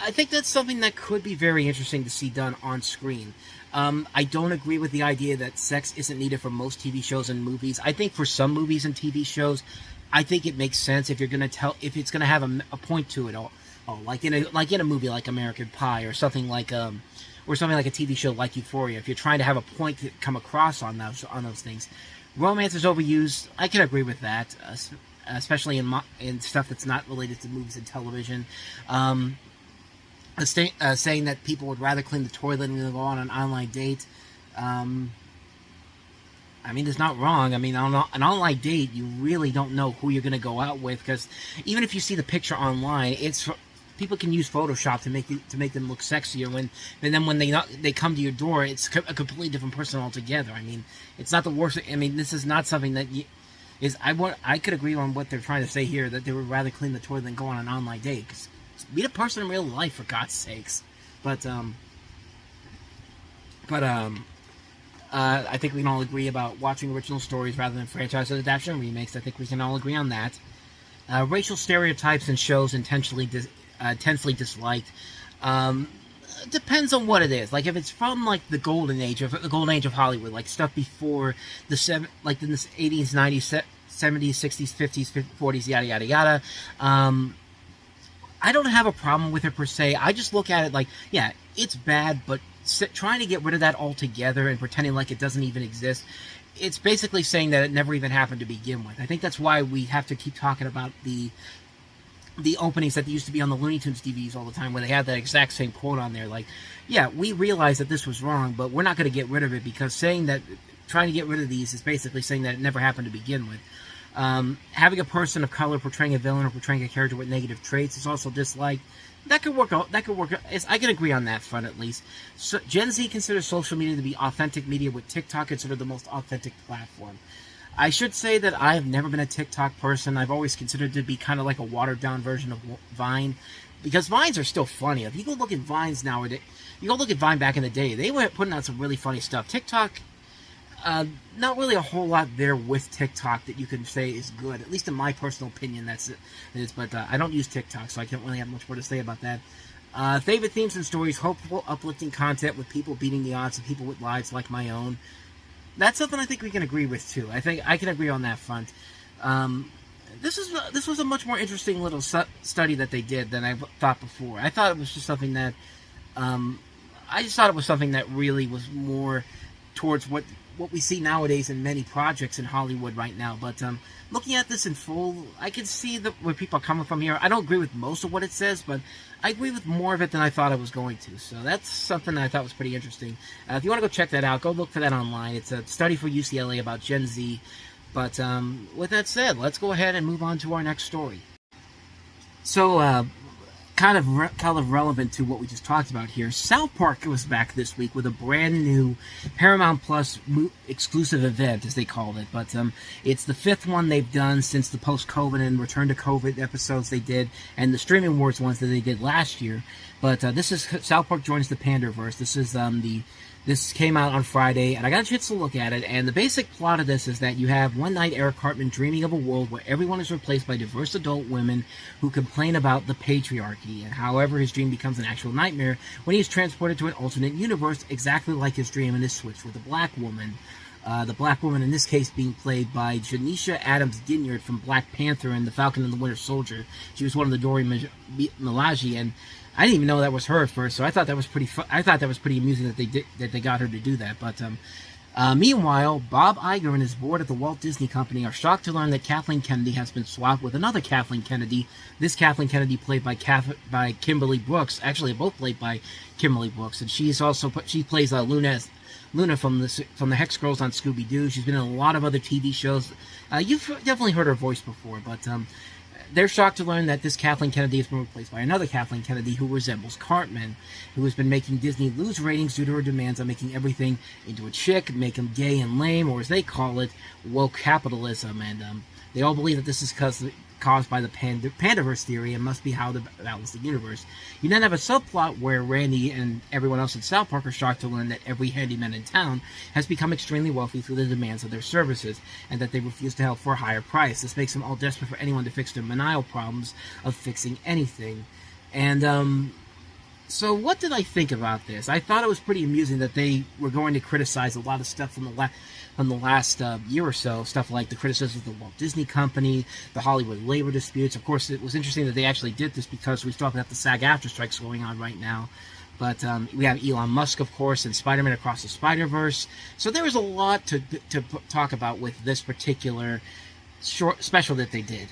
I think that's something that could be very interesting to see done on screen. I don't agree with the idea that sex isn't needed for most TV shows and movies. I think for some movies and TV shows, I think it makes sense if it's gonna have a point to it all. Like in a movie like American Pie or something like a TV show like Euphoria. If you're trying to have a point to come across on those things, romance is overused. I can agree with that, especially in stuff that's not related to movies and television. Saying that people would rather clean the toilet than go on an online date. I mean, it's not wrong. I mean, on an online date, you really don't know who you're going to go out with, because even if you see the picture online, people can use Photoshop to make them look sexier. And then when they come to your door, it's a completely different person altogether. I mean, it's not the worst. I mean, this is not something that I could agree on what they're trying to say here, that they would rather clean the toilet than go on an online date. Because meet a person in real life, for God's sakes. But I think we can all agree about watching original stories rather than franchise adaptation remakes. I think we can all agree on that. Racial stereotypes in shows intensely disliked. Depends on what it is. Like, if it's from like the golden age of Hollywood, like stuff before like in the 80s, 90s, 70s, 60s, 50s, 40s, yada yada yada. I don't have a problem with it per se. I just look at it like, yeah, it's bad, but trying to get rid of that altogether and pretending like it doesn't even exist, it's basically saying that it never even happened to begin with. I think that's why we have to keep talking about the openings that used to be on the Looney Tunes DVDs all the time, where they had that exact same quote on there. Like, yeah, we realize that this was wrong, but we're not going to get rid of it, because trying to get rid of these is basically saying that it never happened to begin with. Having a person of color portraying a villain or portraying a character with negative traits is also disliked. That could work out. I can agree on that front, at least. So, Gen Z considers social media to be authentic media, with TikTok considered the most authentic platform. I should say that I have never been a TikTok person. I've always considered it to be kind of like a watered-down version of Vine, because Vines are still funny. If you go look at Vines nowadays, you go look at Vine back in the day, they were putting out some really funny stuff. TikTok, not really a whole lot there with TikTok that you can say is good. At least in my personal opinion, that's it. But I don't use TikTok, so I don't really have much more to say about that. Favorite themes and stories: hopeful, uplifting content with people beating the odds and people with lives like my own. That's something I think we can agree with too. I think I can agree on that front. This was a much more interesting little study that they did than I thought before. I thought it was just something that I just thought it was something that really was more towards what we see nowadays in many projects in Hollywood right now. But looking at this in full, I can see where people are coming from here. I don't agree with most of what it says, but I agree with more of it than I thought I was going to. So that's something that I thought was pretty interesting. If you want to go check that out, go look for that online. It's a study for UCLA about Gen Z. But with that said, let's go ahead and move on to our next story. So kind of relevant to what we just talked about here. South Park was back this week with a brand new Paramount Plus exclusive event, as they called it. But it's the 5th one they've done since the post-COVID and return to COVID episodes they did, and the Streaming Wars ones that they did last year. But this is South Park Joins the Panderverse. This is This came out on Friday, and I got a chance to look at it, and the basic plot of this is that you have one night Eric Cartman dreaming of a world where everyone is replaced by diverse adult women who complain about the patriarchy. And however, his dream becomes an actual nightmare when he is transported to an alternate universe exactly like his dream and is switched with a black woman. The black woman in this case being played by Janisha Adams Ginyard from Black Panther and The Falcon and the Winter Soldier. She was one of the Dori Milaje, and I didn't even know that was her at first, so I thought that was pretty amusing that they got her to do that. But meanwhile, Bob Iger and his board at the Walt Disney Company are shocked to learn that Kathleen Kennedy has been swapped with another Kathleen Kennedy. This Kathleen Kennedy played by Kimberly Brooks. Actually, both played by Kimberly Brooks, and she plays Luna from the Hex Girls on Scooby-Doo. She's been in a lot of other TV shows. You've definitely heard her voice before, but they're shocked to learn that this Kathleen Kennedy has been replaced by another Kathleen Kennedy who resembles Cartman, who has been making Disney lose ratings due to her demands on making everything into a chick, make them gay and lame, or as they call it, woke capitalism. And they all believe that this is caused by the Panderverse theory and must be how to balance the universe. You then have a subplot where Randy and everyone else in South Park are shocked to learn that every handyman in town has become extremely wealthy through the demands of their services, and that they refuse to help for a higher price. This makes them all desperate for anyone to fix their maniacal problems of fixing anything. And so what did I think about this? I thought it was pretty amusing that they were going to criticize a lot of stuff from the last year or so, stuff like the criticisms of the Walt Disney Company, the Hollywood labor disputes. Of course, it was interesting that they actually did this because we still have the SAG-AFTRA strikes going on right now. But we have Elon Musk, of course, and Spider-Man Across the Spider-Verse. So there was a lot to talk about with this particular short special that they did.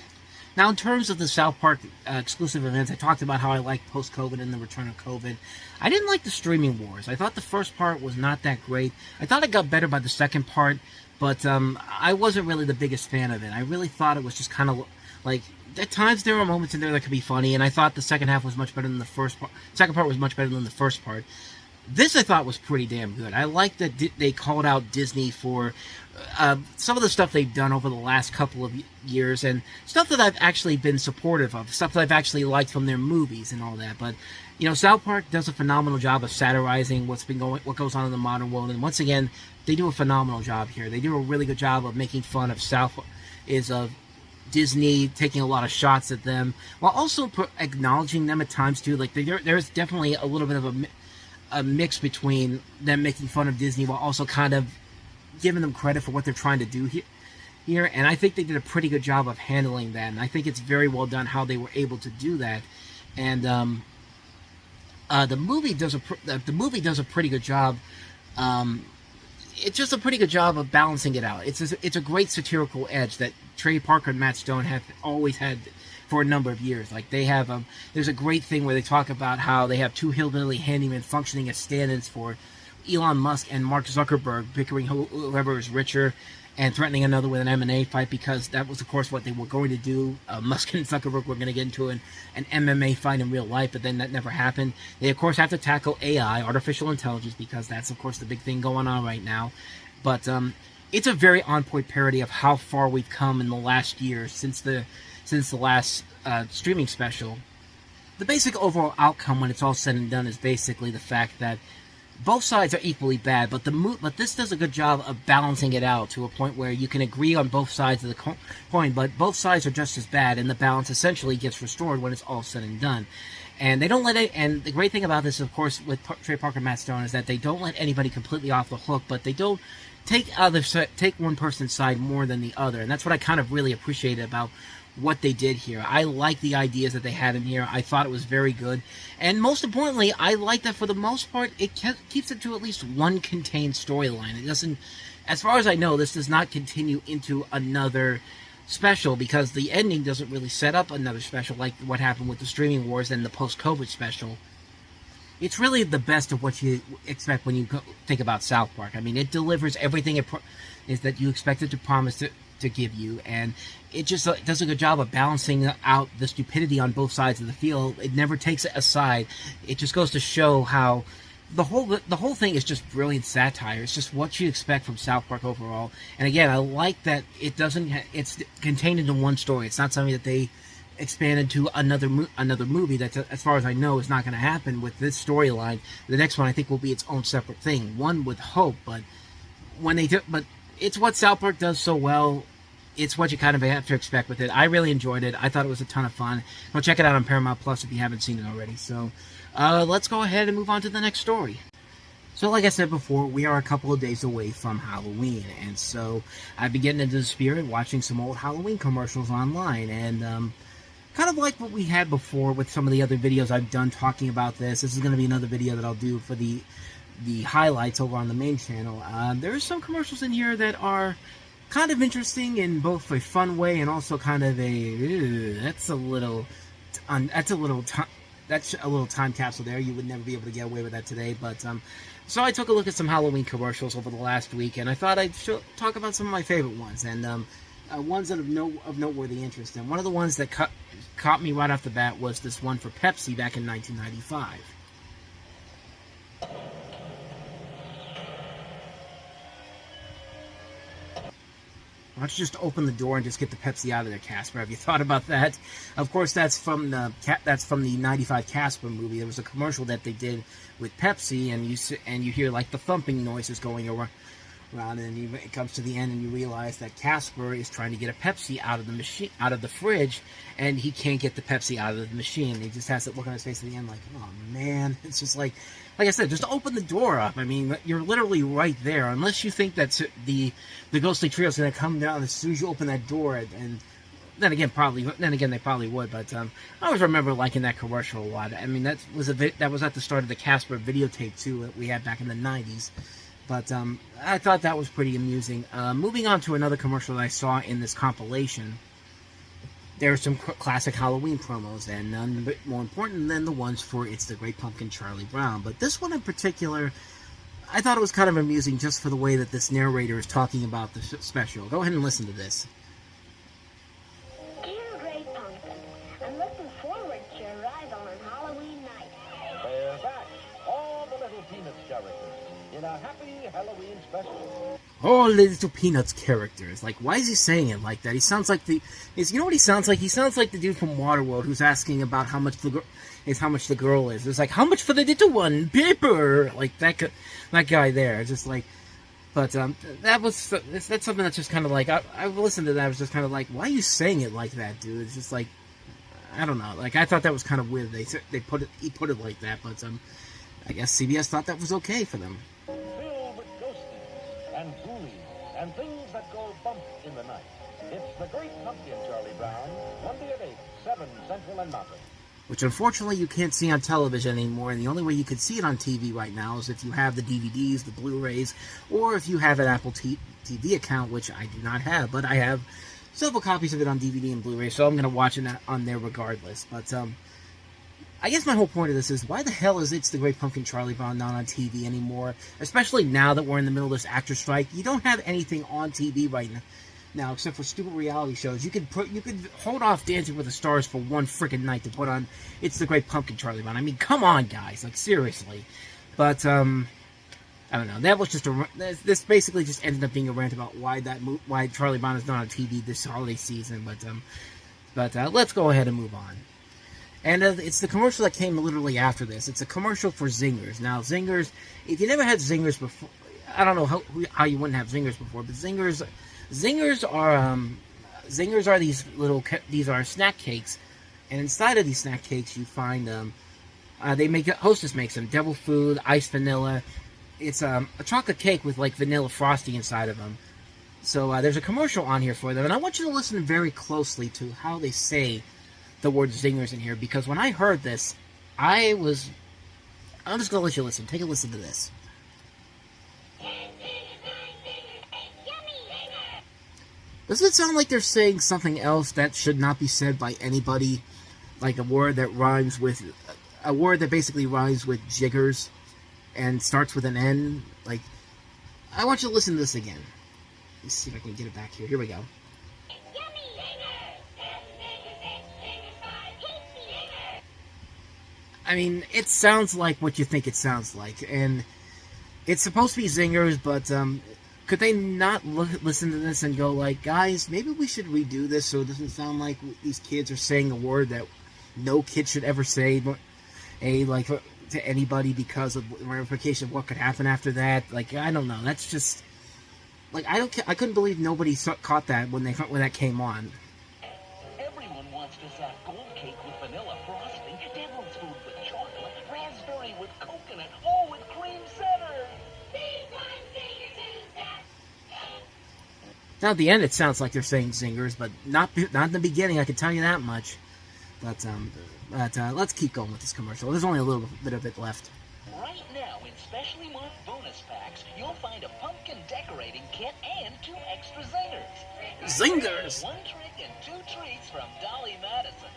Now, in terms of the South Park exclusive events, I talked about how I liked post-COVID and the return of COVID. I didn't like the streaming wars. I thought the first part was not that great. I thought it got better by the second part, but I wasn't really the biggest fan of it. I really thought it was just kind of like, at times there were moments in there that could be funny, and I thought the second half was much better than the first part. Second part was much better than the first part. This I thought was pretty damn good. I like that they called out Disney for some of the stuff they've done over the last couple of years, and stuff that I've actually been supportive of, stuff that I've actually liked from their movies and all that. But you know, South Park does a phenomenal job of satirizing what goes on in the modern world, and once again, they do a phenomenal job here. They do a really good job of making fun of Disney, taking a lot of shots at them, while also acknowledging them at times too. Like there's definitely a little bit of a mix between them making fun of Disney while also kind of giving them credit for what they're trying to do here. And I think they did a pretty good job of handling that. And I think it's very well done how they were able to do that. And the movie does a pretty good job. It's just a pretty good job of balancing it out. It's a great satirical edge that Trey Parker and Matt Stone have always had for a number of years. Like they have there's a great thing where they talk about how they have two hillbilly handymen functioning as stand-ins for Elon Musk and Mark Zuckerberg, bickering whoever is richer and threatening another with an M&A fight, because that was of course what they were going to do. Musk and Zuckerberg were going to get into an MMA fight in real life, but then that never happened. They of course have to tackle AI, artificial intelligence, because that's of course the big thing going on right now. But it's a very on-point parody of how far we've come in the last year since the last streaming special. The basic overall outcome when it's all said and done is basically the fact that both sides are equally bad, but this does a good job of balancing it out to a point where you can agree on both sides of the coin, but both sides are just as bad, and the balance essentially gets restored when it's all said and done. And they don't let it. And the great thing about this, of course, with Trey Parker and Matt Stone, is that they don't let anybody completely off the hook, but they don't take one person's side more than the other, and that's what I kind of really appreciated about what they did here. I like the ideas that they had in here. I thought it was very good, and most importantly, I like that for the most part it keeps it to at least one contained storyline. It doesn't, as far as I know, this does not continue into another special, because the ending doesn't really set up another special like what happened with the streaming wars and the post-COVID special. It's really the best of what you expect when you think about South Park. I mean, it delivers everything is that you expect it to promise to give you, and it just does a good job of balancing out the stupidity on both sides of the field. It never takes it aside. It just goes to show how the whole thing is just brilliant satire. It's just what you expect from South Park overall. And again, I like that it doesn't. It's contained into one story. It's not something that they expanded to another movie. That, as far as I know, is not going to happen with this storyline. The next one, I think, will be its own separate thing. One with hope, but when they do, but it's what South Park does so well. It's what you kind of have to expect with it. I really enjoyed it. I thought it was a ton of fun. Go check it out on Paramount Plus if you haven't seen it already. So, let's go ahead and move on to the next story. So, like I said before, we are a couple of days away from Halloween, and so I've been getting into the spirit, watching some old Halloween commercials online, and kind of like what we had before with some of the other videos I've done talking about this. This is going to be another video that I'll do for the highlights over on the main channel. There are some commercials in here that are kind of interesting in both a fun way and also kind of that's a little time capsule there. You would never be able to get away with that today. But so I took a look at some Halloween commercials over the last week, and I thought I'd talk about some of my favorite ones and ones that of noteworthy interest. And one of the ones that caught me right off the bat was this one for Pepsi back in 1995. Why don't you just open the door and just get the Pepsi out of there, Casper? Have you thought about that? Of course, that's from the '95 Casper movie. There was a commercial that they did with Pepsi, and you hear like the thumping noises going around, and it comes to the end, and you realize that Casper is trying to get a Pepsi out of the fridge, and he can't get the Pepsi out of the machine. He just has that look on his face at the end, like, oh man. It's just like I said, just open the door up. I mean, you're literally right there. Unless you think that the ghostly trio is going to come down as soon as you open that door, and then again, they probably would. But I always remember liking that commercial a lot. I mean, that was at the start of the Casper videotape too that we had back in the '90s. But I thought that was pretty amusing. Moving on to another commercial that I saw in this compilation. There are some classic Halloween promos, and none but more important than the ones for It's the Great Pumpkin Charlie Brown. But this one in particular, I thought it was kind of amusing just for the way that this narrator is talking about the special. Go ahead and listen to this. Dear Great Pumpkin, I'm looking forward to your arrival on Halloween night. They're back, all the little Peanuts characters, in a happy Halloween special. All little Peanuts characters. Like, why is he saying it like that? He sounds like you know what he sounds like? He sounds like the dude from Waterworld who's asking about how much the girl is. It's like, how much for the little one? Paper! Like, that guy there. It's just like, but, that's something that's just kind of like, I listened to that, I was just kind of like, why are you saying it like that, dude? It's just like, I don't know. Like, I thought that was kind of weird. He put it like that, but, I guess CBS thought that was okay for them. Filled with ghosties and ghoulies and things that go bump in the night. It's the Great Pumpkin Charlie Brown, Monday at 8, 7 Central and Mountain. Which unfortunately you can't see on television anymore, and the only way you could see it on TV right now is if you have the DVDs, the Blu-rays, or if you have an Apple TV account, which I do not have, but I have several copies of it on DVD and Blu-ray, so I'm going to watch it on there regardless. But, I guess my whole point of this is, why the hell is It's the Great Pumpkin Charlie Brown not on TV anymore? Especially now that we're in the middle of this actor strike. You don't have anything on TV right now except for stupid reality shows. You could hold off Dancing with the Stars for one freaking night to put on It's the Great Pumpkin Charlie Brown. I mean, come on, guys. Like, seriously. But, I don't know. That was just this basically just ended up being a rant about why Charlie Brown is not on TV this holiday season. But let's go ahead and move on. And it's the commercial that came literally after this. It's a commercial for Zingers. Now, Zingers, if you never had Zingers before, I don't know how you wouldn't have Zingers before, but Zingers are these are snack cakes, and inside of these snack cakes you find Hostess makes them devil food, iced vanilla. It's a chocolate cake with like vanilla frosting inside of them. So there's a commercial on here for them, and I want you to listen very closely to how they say the word Zingers in here, because when I heard this, I'm just going to let you listen. Take a listen to this. Doesn't it sound like they're saying something else that should not be said by anybody? Like a word that basically rhymes with jiggers and starts with an N? Like, I want you to listen to this again. Let's see if I can get it back here. Here we go. I mean, it sounds like what you think it sounds like, and it's supposed to be zingers, but could they not listen to this and go like, guys, maybe we should redo this so it doesn't sound like these kids are saying a word that no kid should ever say, like to anybody because of the ramification of what could happen after that. Like, I don't know. That's just like I couldn't believe nobody caught that when that came on. Everyone wants this gold cake with vanilla frosting, devil's food with chocolate, raspberry with coconut, all with cream center. Now at the end, it sounds like they're saying zingers, but not in the beginning. I can tell you that much. But let's keep going with this commercial. There's only a little bit of it left. Right now, in specially marked bonus packs, you'll find a pumpkin decorating kit and 2 extra zingers. Zingers! 1 trick and 2 treats from Dolly Madison.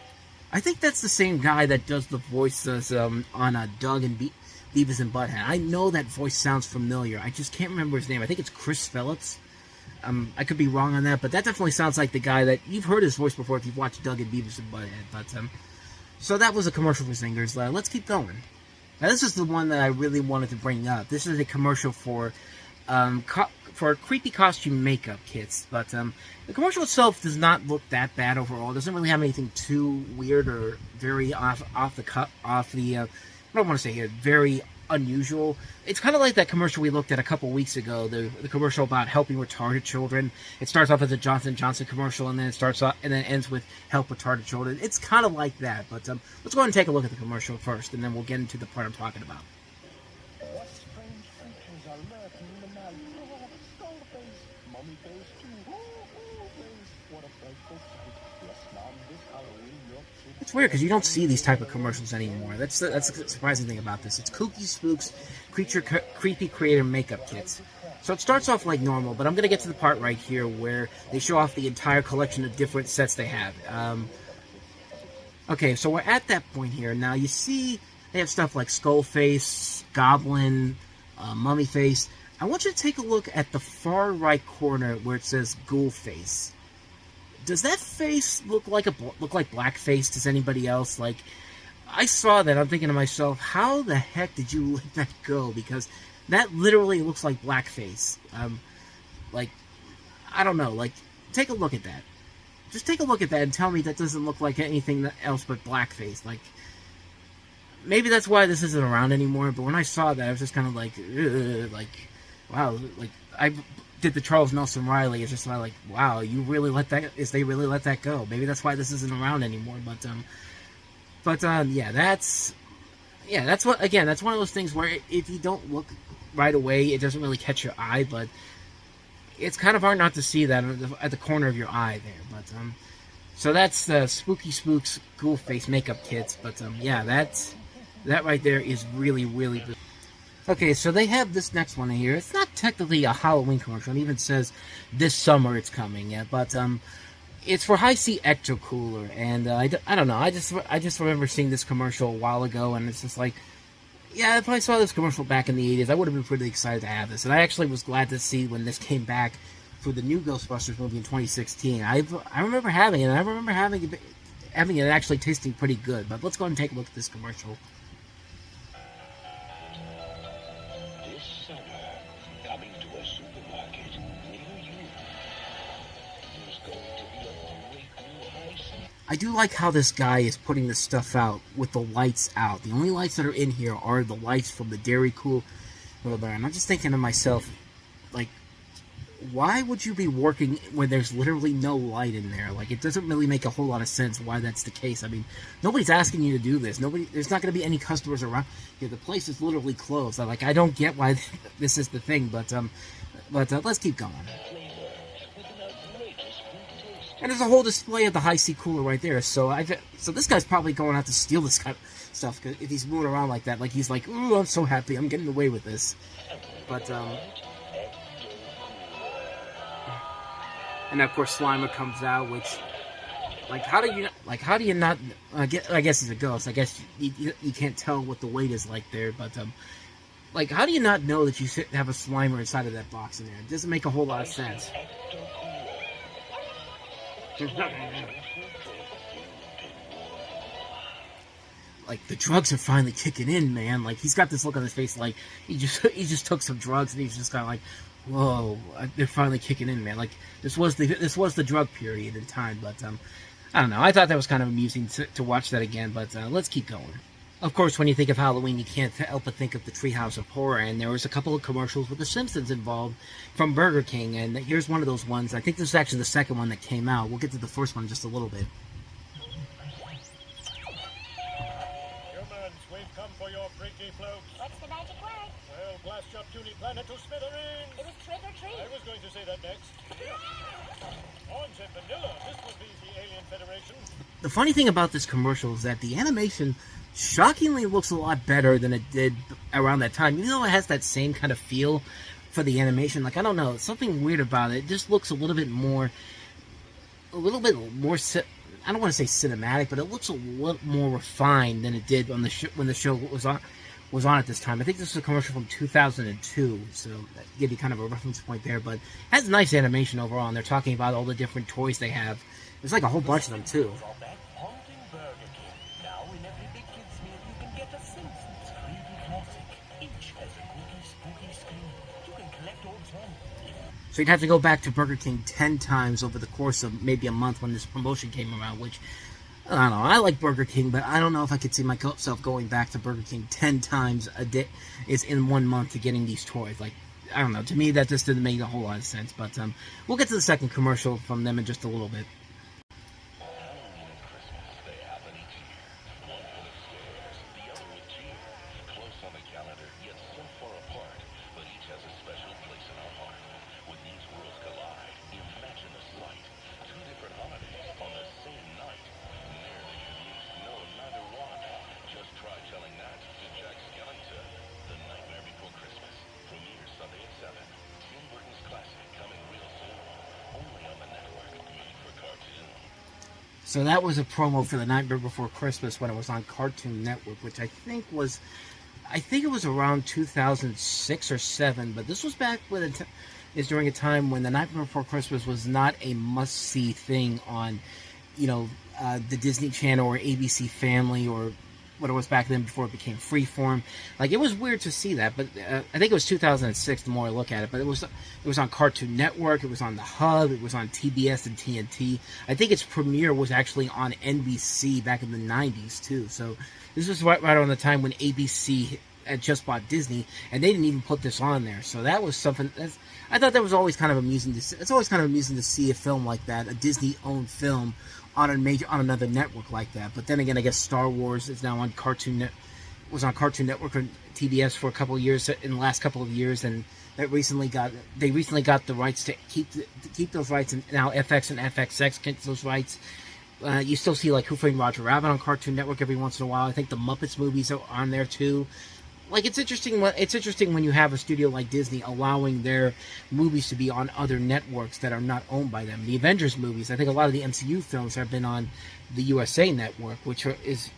I think that's the same guy that does the voices on Doug and Beavis and Butthead. I know that voice sounds familiar. I just can't remember his name. I think it's Chris Phillips. I could be wrong on that, but that definitely sounds like the guy that you've heard his voice before if you've watched Doug and Beavis and Butthead. But so that was a commercial for zingers. Let's keep going. Now this is the one that I really wanted to bring up. This is a commercial for creepy costume makeup kits. But the commercial itself does not look that bad overall. It doesn't really have anything too weird or very off the what do I want to say here? Very unusual. It's kind of like that commercial we looked at a couple weeks ago, the commercial about helping retarded children. It starts off as a Johnson & Johnson commercial, and then ends with help retarded children. It's kind of like that, but let's go ahead and take a look at the commercial first, and then we'll get into the part I'm talking about. What strange creatures are lurking in the night? Oh, skull face, mummy face too. Oh, face. What a frightful sight. Yes, Mom, this Halloween, your kids... It's weird because you don't see these type of commercials anymore. That's the surprising thing about this. It's Kooky Spooks Creepy Creator Makeup Kits. So it starts off like normal, but I'm going to get to the part right here where they show off the entire collection of different sets they have. Okay, so we're at that point here. Now you see they have stuff like Skullface, Goblin, Mummy Face. I want you to take a look at the far right corner where it says Ghoul Face. Does that face look like blackface? Does anybody else? Like, I saw that, I'm thinking to myself, how the heck did you let that go? Because that literally looks like blackface. Like, I don't know. Like, take a look at that. Just take a look at that and tell me that doesn't look like anything else but blackface. Like, maybe that's why this isn't around anymore. But when I saw that, I was just kind of like, wow. Like, I did the Charles Nelson Riley. It's just like, wow, you really let that? They really let that go? Maybe that's why this isn't around anymore. But yeah, that's what, again, that's one of those things where if you don't look right away, it doesn't really catch your eye, but it's kind of hard not to see that at the corner of your eye there. But so that's the Spooky Spooks Ghoul Face Makeup Kits. But yeah, that right there is really, really good. Okay, so they have this next one here. It's not technically a Halloween commercial. It even says this summer it's coming. Yeah, but it's for High C Ecto Cooler, and I don't know. I just remember seeing this commercial a while ago, and it's just like, yeah, if I saw this commercial back in the 80s, I would have been pretty excited to have this. And I actually was glad to see when this came back for the new Ghostbusters movie in 2016. I remember having it, and I remember having it actually tasting pretty good. But let's go ahead and take a look at this commercial. I do like how this guy is putting this stuff out with the lights out. The only lights that are in here are the lights from the Dairy Cool. And I'm just thinking to myself, like, why would you be working when there's literally no light in there? Like, it doesn't really make a whole lot of sense why that's the case. I mean, nobody's asking you to do this. There's not going to be any customers around. Yeah, the place is literally closed. I don't get why this is the thing, but let's keep going. And there's a whole display of the High C Cooler right there. So this guy's probably going out to steal this kind of stuff. Cause if he's moving around like that, like he's like, ooh, I'm so happy, I'm getting away with this. But and of course Slimer comes out, which, like, how do you not? I guess he's a ghost. I guess you can't tell what the weight is like there. But like, how do you not know that you should have a Slimer inside of that box in there? It doesn't make a whole lot of sense. like the drugs are finally kicking in, man. Like he's got this look on his face, like he just took some drugs and he's just kind of like, whoa, they're finally kicking in, man. Like this was the drug period in time, but I don't know. I thought that was kind of amusing to watch that again, but let's keep going. Of course, when you think of Halloween, you can't help but think of the Treehouse of Horror, and there was a couple of commercials with the Simpsons involved from Burger King, and here's one of those ones. I think this is actually the second one that came out. We'll get to the first one in just a little bit. Humans, we've come for your freaky floats. What's the magic word? Well, blast your puny planet to smithereens. It was trick or treat. I was going to say that next. Orange and vanilla, this would be the Alien Federation. The funny thing about this commercial is that the animation shockingly looks a lot better than it did around that time. Even though it has that same kind of feel for the animation, like, I don't know, something weird about it. It just looks a little bit more, I don't want to say cinematic, but it looks a lot more refined than it did on the when the show was on at this time. I think this was a commercial from 2002, so that give you kind of a reference point there, but it has nice animation overall, and they're talking about all the different toys they have. There's like a whole bunch of them, too. Haunting Burger King. Now in every big kids meal you can get a Simpsons 3D classic. Each has a kooky, spooky screen. You can collect all 10. So you'd have to go back to Burger King 10 times over the course of maybe a month when this promotion came around, which, I don't know, I like Burger King, but I don't know if I could see myself going back to Burger King 10 times a day is in 1 month to getting these toys. Like, I don't know, to me that just didn't make a whole lot of sense, but we'll get to the second commercial from them in just a little bit. So that was a promo for The Nightmare Before Christmas when it was on Cartoon Network, which I think it was around 2006 or 7, but this was back when is during a time when The Nightmare Before Christmas was not a must-see thing on, the Disney Channel or ABC Family or what it was back then before it became Freeform. Like, it was weird to see that, but I think it was 2006 the more I look at it, but it was on Cartoon Network, it was on the Hub, it was on TBS and TNT. I think its premiere was actually on NBC back in the 90s too, so this was right around the time when ABC had just bought Disney, and they didn't even put this on there, so that was something I thought that was always kind of amusing to see. It's always kind of amusing to see a film like that, a Disney-owned film, on another network like that. But then again, I guess Star Wars is now on was on Cartoon Network or TBS for a couple of years in the last couple of years, and they recently got the rights to keep those rights, and now FX and FXX gets those rights. You still see like Who Framed Roger Rabbit on Cartoon Network every once in a while. I think the Muppets movies are on there too. Like, it's interesting when you have a studio like Disney allowing their movies to be on other networks that are not owned by them. The Avengers movies, I think a lot of the MCU films have been on the USA Network, which is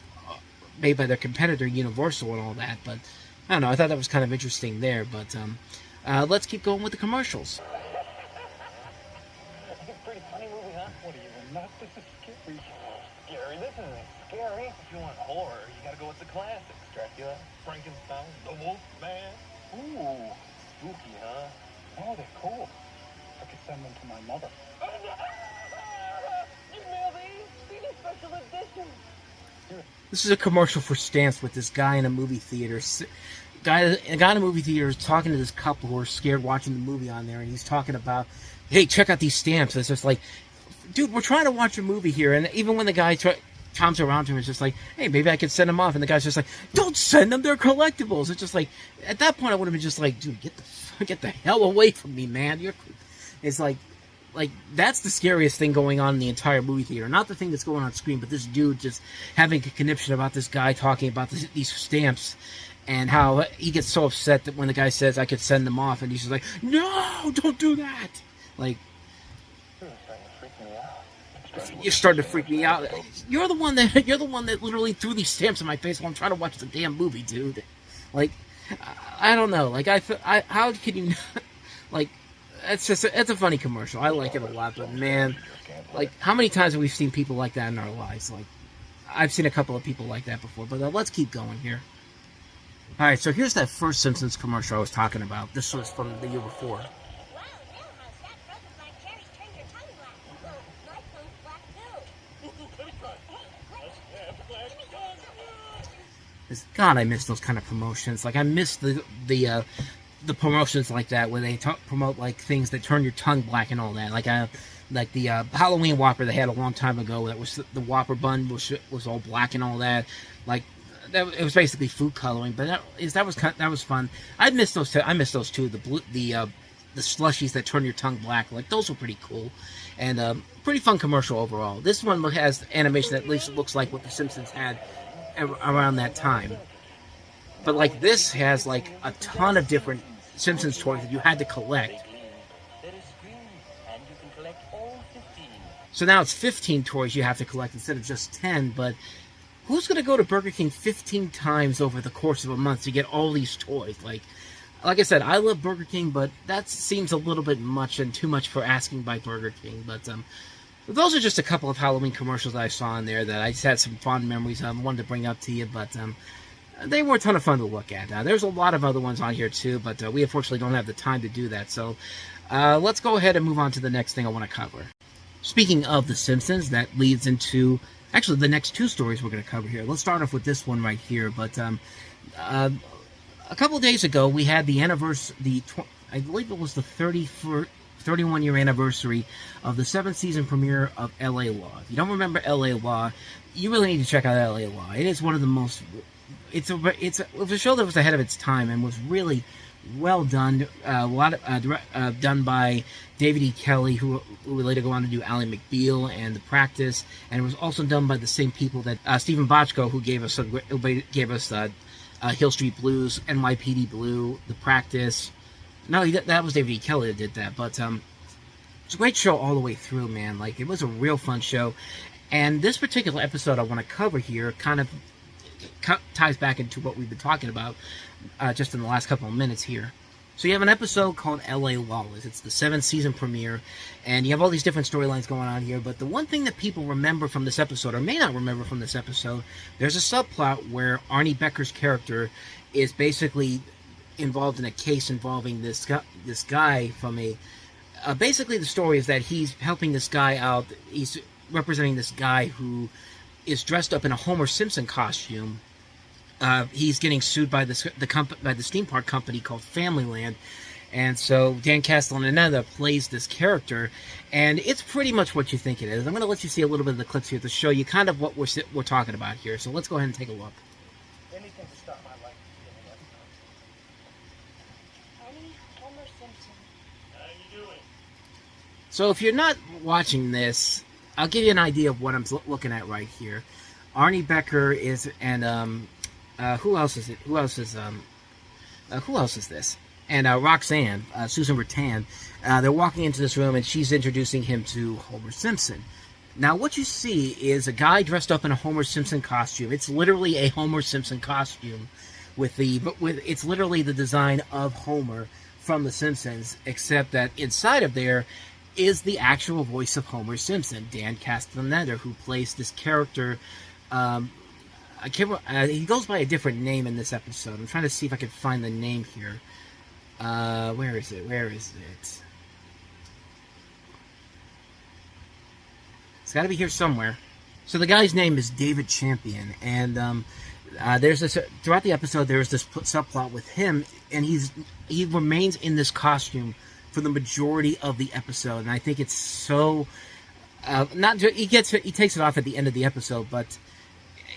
made by their competitor Universal and all that. But I don't know, I thought that was kind of interesting there. But let's keep going with the commercials. Pretty funny movie, huh? What are you, nuts? This is scary. Scary? This isn't scary. If you want horror, you gotta go with the classics. Dracula, Frankenstein, the Wolf Man. Ooh, spooky, huh? Oh, they're cool. I could send them to my mother. You mail these? These are special editions. This is a commercial for stamps with this guy in a movie theater. A guy in a movie theater is talking to this couple who are scared watching the movie on there, and he's talking about, hey, check out these stamps. And it's just like, dude, we're trying to watch a movie here. And even when the guy comes around to him, it's just like, hey, maybe I could send them off. And the guy's just like, don't send them, they're collectibles. It's just like, at that point I would have been just like, dude, get the hell away from me, man. It's like that's the scariest thing going on in the entire movie theater. Not the thing that's going on screen, but this dude just having a conniption about this guy talking about these stamps, and how he gets so upset that when the guy says I could send them off, and he's just like, no, don't do that. Like, you're starting to freak me out. You're the one that literally threw these stamps in my face while I'm trying to watch the damn movie, dude. Like, I don't know. Like, how can you, like, it's a funny commercial. I like it a lot, but man, like, how many times have we seen people like that in our lives? Like, I've seen a couple of people like that before, but let's keep going here. All right, so here's that first Simpsons commercial I was talking about. This was from the year before. Wow, now how's that frozen black cherries turned your tongue black? Well, my tongue's black too. God, I miss those kind of promotions. Like, I miss the promotions like that where they promote like things that turn your tongue black and all that. Like the Halloween Whopper they had a long time ago. That was the Whopper bun was all black and all that. Like it was basically food coloring. But that was fun. I miss those too. The slushies that turn your tongue black. Like those were pretty cool, and pretty fun commercial overall. This one has animation that at least looks like what the Simpsons had around that time. But like this has like a ton of different Simpsons toys that you had to collect. There is green, and you can collect all 15. So now it's 15 toys you have to collect instead of just 10. But who's going to go to Burger King 15 times over the course of a month to get all these toys? Like I said, I love Burger King, but that seems a little bit much and too much for asking by Burger King. But those are just a couple of Halloween commercials I saw in there that I just had some fond memories of. I wanted to bring up to you, but they were a ton of fun to look at. There's a lot of other ones on here too, but we unfortunately don't have the time to do that. So let's go ahead and move on to the next thing I want to cover. Speaking of The Simpsons, that leads into actually the next two stories we're going to cover here. Let's start off with this one right here. But a couple of days ago, we had the anniversary. I believe it was the 31-year anniversary of the 7th season premiere of LA Law. If you don't remember LA Law, you really need to check out LA Law. It is one of the most. It was a show that was ahead of its time and was really well done. A lot of done by David E. Kelly, who would later go on to do Ally McBeal and The Practice, and it was also done by the same people that Stephen Bochco, who gave us Hill Street Blues, NYPD Blue, The Practice. No, that was David E. Kelly that did that, but it's a great show all the way through, man. Like, it was a real fun show, and this particular episode I want to cover here kind of ties back into what we've been talking about just in the last couple of minutes here. So you have an episode called LA Lawless. It's the 7th season premiere, and you have all these different storylines going on here, but the one thing that people remember from this episode, or may not remember from this episode, there's a subplot where Arnie Becker's character is basically involved in a case involving this guy from a... basically the story is that he's helping this guy out. He's representing this guy who is dressed up in a Homer Simpson costume. He's getting sued by the theme park company called Familyland, and so Dan Castellaneta plays this character, and it's pretty much what you think it is. I'm going to let you see a little bit of the clips here to show you kind of what we're talking about here. So let's go ahead and take a look. Anything to stop my life from feeling Homer Simpson. How you doing? So if you're not watching this, I'll give you an idea of what I'm looking at right here. Arnie Becker is, and who else is it? Who else is this? And Roxanne, Susan Rattan, they're walking into this room, and she's introducing him to Homer Simpson. Now, what you see is a guy dressed up in a Homer Simpson costume. It's literally a Homer Simpson costume, it's literally the design of Homer from The Simpsons, except that inside of there is the actual voice of Homer Simpson, Dan Castellaneta, who plays this character. He goes by a different name in this episode. I'm trying to see if I can find the name here. Where is it? It's got to be here somewhere. So the guy's name is David Champion, and there's this throughout the episode. There's this subplot with him, and he remains in this costume for the majority of the episode, and I think it's so. He takes it off at the end of the episode, but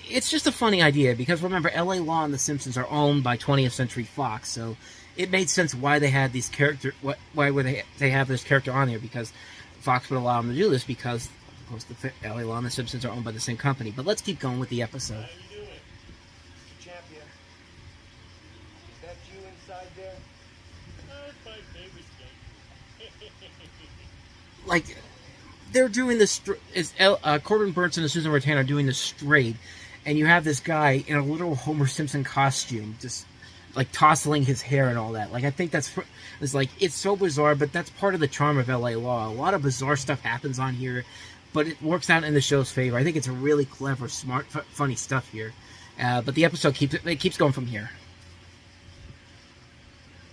it's just a funny idea because remember, LA Law and The Simpsons are owned by 20th Century Fox, so it made sense why they had these characters. Why would they have this character on there? Because Fox would allow them to do this because, of course, the LA Law and The Simpsons are owned by the same company. But let's keep going with the episode. How you doing? Mr. Champion. Is that you inside there? That's my favorite thing. Like, they're doing this. Corbin Burnson and Susan Rattan are doing this straight, and you have this guy in a literal Homer Simpson costume, just like tousling his hair and all that. Like, I think it's so bizarre, but that's part of the charm of LA Law. A lot of bizarre stuff happens on here, but it works out in the show's favor. I think it's a really clever, smart, funny stuff here. But the episode keeps going from here.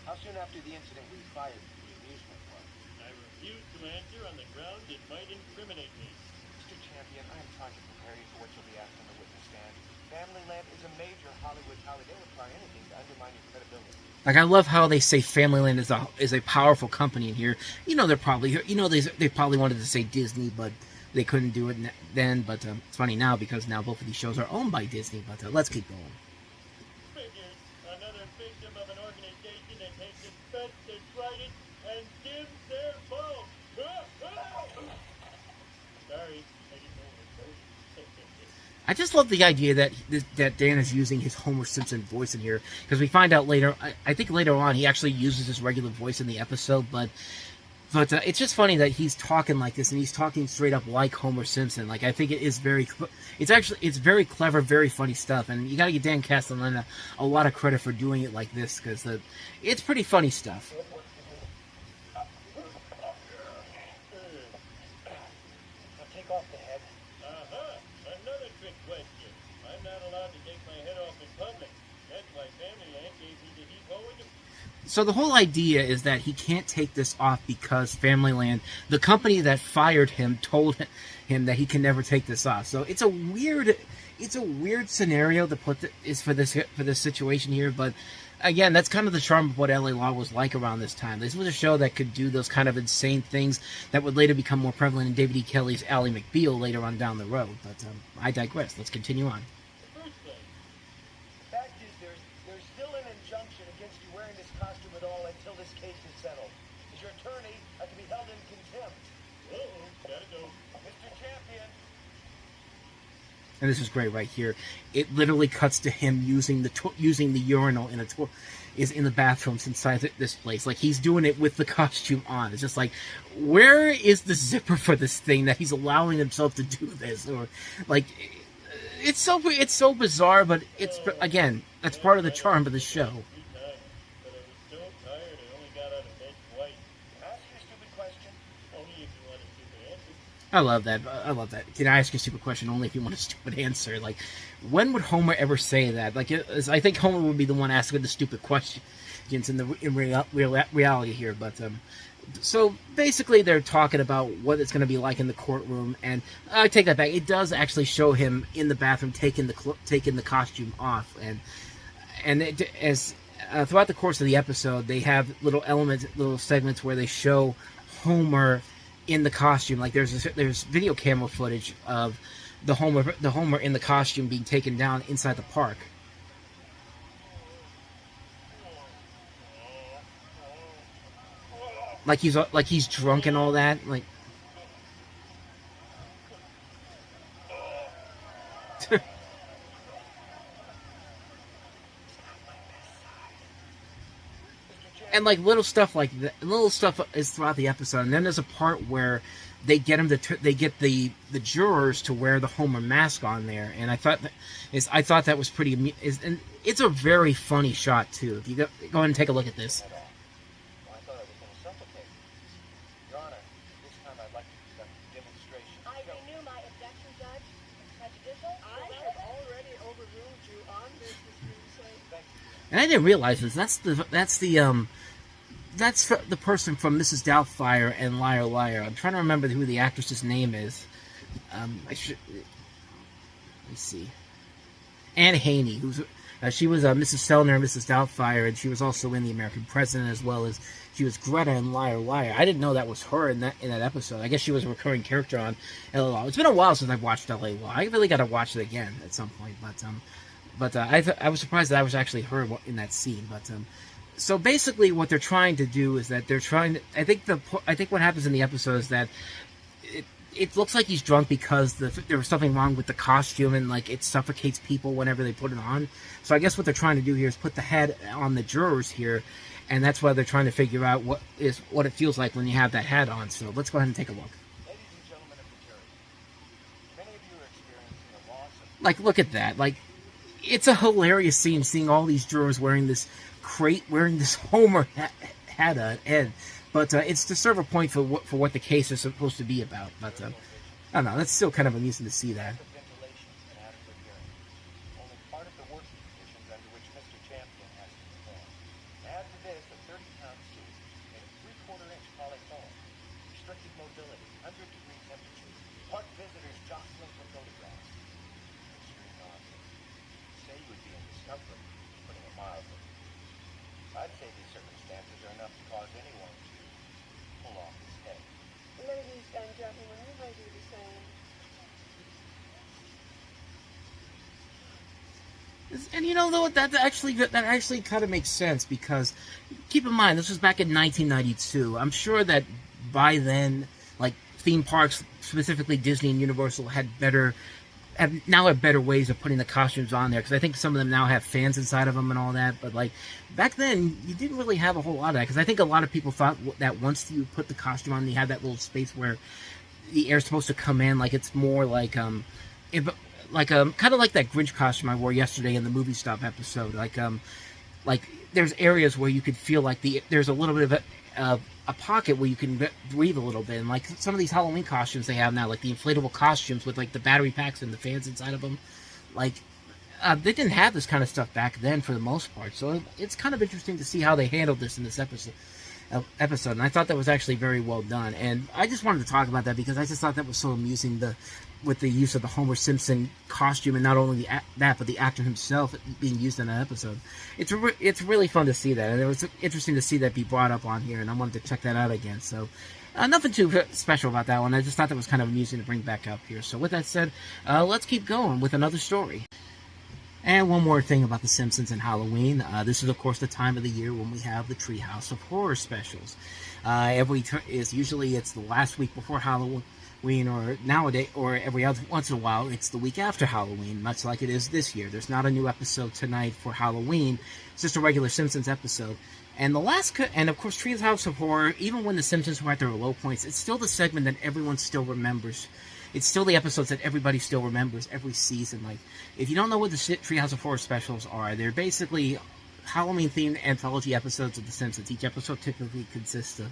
How soon after the incident were you fired from the amusement park? I refuse to answer on the grounds it might incriminate me. Mr. Champion, I am trying to prepare you for what you'll be asked on the witness stand. Familyland is a major Hollywood tower. They will try anything to undermine your credibility. Like, I love how they say Familyland is a powerful company in here. You know, they probably wanted to say Disney, but they couldn't do it then. But it's funny now because now both of these shows are owned by Disney. But let's keep going. Figures, another victim of an organization that takes its best to try it and dims their bulb. Sorry, I didn't know it was I just love the idea that Dan is using his Homer Simpson voice in here, because we find out later. I think later on he actually uses his regular voice in the episode, but it's just funny that he's talking like this, and he's talking straight up like Homer Simpson. Like, I think it's very clever, very funny stuff, and you got to give Dan Castellaneta a lot of credit for doing it like this, because it's pretty funny stuff. Now take off the head. Another trick question. I'm not allowed to take my head off in public. That's why Familyland gave me the deep. So the whole idea is that he can't take this off because Familyland, the company that fired him, told him that he can never take this off. So it's a weird scenario to put for this situation here. But again, that's kind of the charm of what LA Law was like around this time. This was a show that could do those kind of insane things that would later become more prevalent in David E. Kelley's Ally McBeal later on down the road. But I digress. Let's continue on. The fact is, there's still an injunction against you wearing this costume at all until this case is settled. As your attorney, I can be held in contempt. Gotta go. Mr. Champion. And this is great right here. It literally cuts to him using the urinal is in the bathrooms inside this place. Like, he's doing it with the costume on. It's just like, where is the zipper for this thing that he's allowing himself to do this? Or like, it's so bizarre, but it's, again, that's part of the charm of the show. But I was so tired I only got out of bed twice. Can I ask you a stupid question? Only if you want a stupid answer. I love that. Can I ask you a stupid question only if you want a stupid answer? Like, when would Homer ever say that? Like, I think Homer would be the one asking the stupid questions in reality here. But so basically, they're talking about what it's going to be like in the courtroom, and I take that back. It does actually show him in the bathroom taking the costume off, and throughout the course of the episode, they have little segments where they show Homer in the costume. Like, there's video camera footage of the Homer in the costume being taken down inside the park. Like he's drunk and all that. Like, and like little stuff like that. Little stuff is throughout the episode, and then there's a part where they get the jurors to wear the Homer mask on there, and I thought that was pretty. And it's a very funny shot too. If you go ahead and take a look at this. Well, I thought I was going to suffocate. Your Honor, this time I'd like to conduct a demonstration. I renew my objection, Judge. Prejudicial? I have already overruled you on this, Mr. Hussein. Thank you. And I didn't realize this. That's the person from Mrs. Doubtfire and Liar Liar. I'm trying to remember who the actress's name is. Let me see. Anne Haney, she was Mrs. Sellner and Mrs. Doubtfire, and she was also in The American President, as well as she was Greta in Liar Liar. I didn't know that was her in that episode. I guess she was a recurring character on LA Law. It's been a while since I've watched LA Law. I really got to watch it again at some point, but I was surprised that was actually her in that scene. But so basically, what they're trying to do is that they're trying to. I think what happens in the episode is that it looks like he's drunk because there was something wrong with the costume, and like it suffocates people whenever they put it on. So I guess what they're trying to do here is put the head on the jurors here, and that's why they're trying to figure out what it feels like when you have that hat on. So let's go ahead and take a look. Ladies and gentlemen of the jury, many of you are experiencing a loss of... Like, look at that. Like, it's a hilarious scene seeing all these jurors wearing this Homer hat on head. But it's to serve a point for what the case is supposed to be about. But I don't know. That's still kind of amusing to see that. Adequate ventilation and adequate hearing. Only part of the working conditions under which Mr. Champion has to perform. Add to this a 30-pound suit made of 3/4-inch polyfoam, restricted mobility, 100-degree temperatures, park visitors jostling for photographs. Extreme nausea. Say you would be in discomfort, putting it mildly. I'd say these circumstances are enough to cause anyone to pull off his head. Ladies and gentlemen, you may do the same. And you know, though, that actually kind of makes sense, because keep in mind, this was back in 1992. I'm sure that by then, like, theme parks, specifically Disney and Universal, have better ways of putting the costumes on there, because I think some of them now have fans inside of them and all that. But like back then, you didn't really have a whole lot of that, because I think a lot of people thought that once you put the costume on, you have that little space where the air's supposed to come in. Like, it's more like kind of like that Grinch costume I wore yesterday in the movie stop episode. Like there's areas where you could feel like there's a little bit of a pocket where you can breathe a little bit. And like some of these Halloween costumes they have now, like the inflatable costumes with like the battery packs and the fans inside of them, like they didn't have this kind of stuff back then for the most part. So it's kind of interesting to see how they handled this in this episode. And I thought that was actually very well done. And I just wanted to talk about that because I just thought that was so amusing, with the use of the Homer Simpson costume, and not only that, but the actor himself being used in that episode. It's really fun to see that, and it was interesting to see that be brought up on here, and I wanted to check that out again. So nothing too special about that one. I just thought that was kind of amusing to bring back up here. So with that said, let's keep going with another story. And one more thing about The Simpsons and Halloween. This is, of course, the time of the year when we have the Treehouse of Horror specials. Usually it's the last week before Halloween, or nowadays, or every other once in a while, it's the week after Halloween, much like it is this year. There's not a new episode tonight for Halloween. It's just a regular Simpsons episode. And and of course, Treehouse of Horror, even when the Simpsons were at their low points, it's still the segment that everyone still remembers. It's still the episodes that everybody still remembers every season. Like, if you don't know what the Treehouse of Horror specials are, they're basically Halloween-themed anthology episodes of The Simpsons. Each episode typically consists of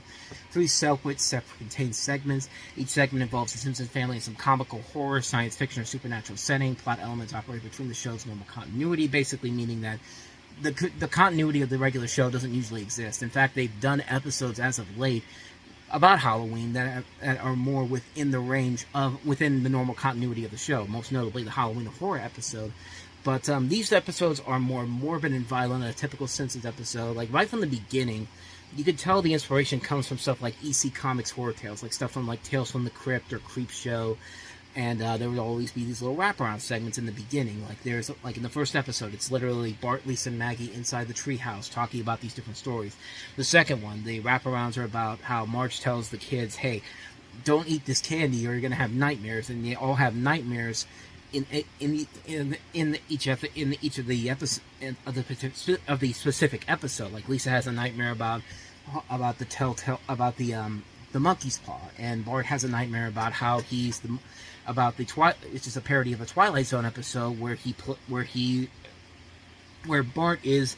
3 self-contained segments. Each segment involves the Simpsons family in some comical horror, science fiction, or supernatural setting. Plot elements operate between the show's normal continuity, basically meaning that the continuity of the regular show doesn't usually exist. In fact, they've done episodes as of late about Halloween that are more within the range of within the normal continuity of the show, most notably the Halloween Horror episode. But these episodes are more morbid and violent than a typical Simpsons episode. Like, right from the beginning, you could tell the inspiration comes from stuff like EC Comics horror tales, like stuff from like Tales from the Crypt or Creepshow. And there would always be these little wraparound segments in the beginning. Like, there's, like, in the first episode, it's literally Bart, Lisa, and Maggie inside the treehouse talking about these different stories. The second one, the wraparounds are about how Marge tells the kids, hey, don't eat this candy or you're going to have nightmares. And they all have nightmares in each of the episode of the specific episode. Like, Lisa has a nightmare about the monkey's paw, and Bart has a nightmare about how it's just a parody of a Twilight Zone episode where Bart is.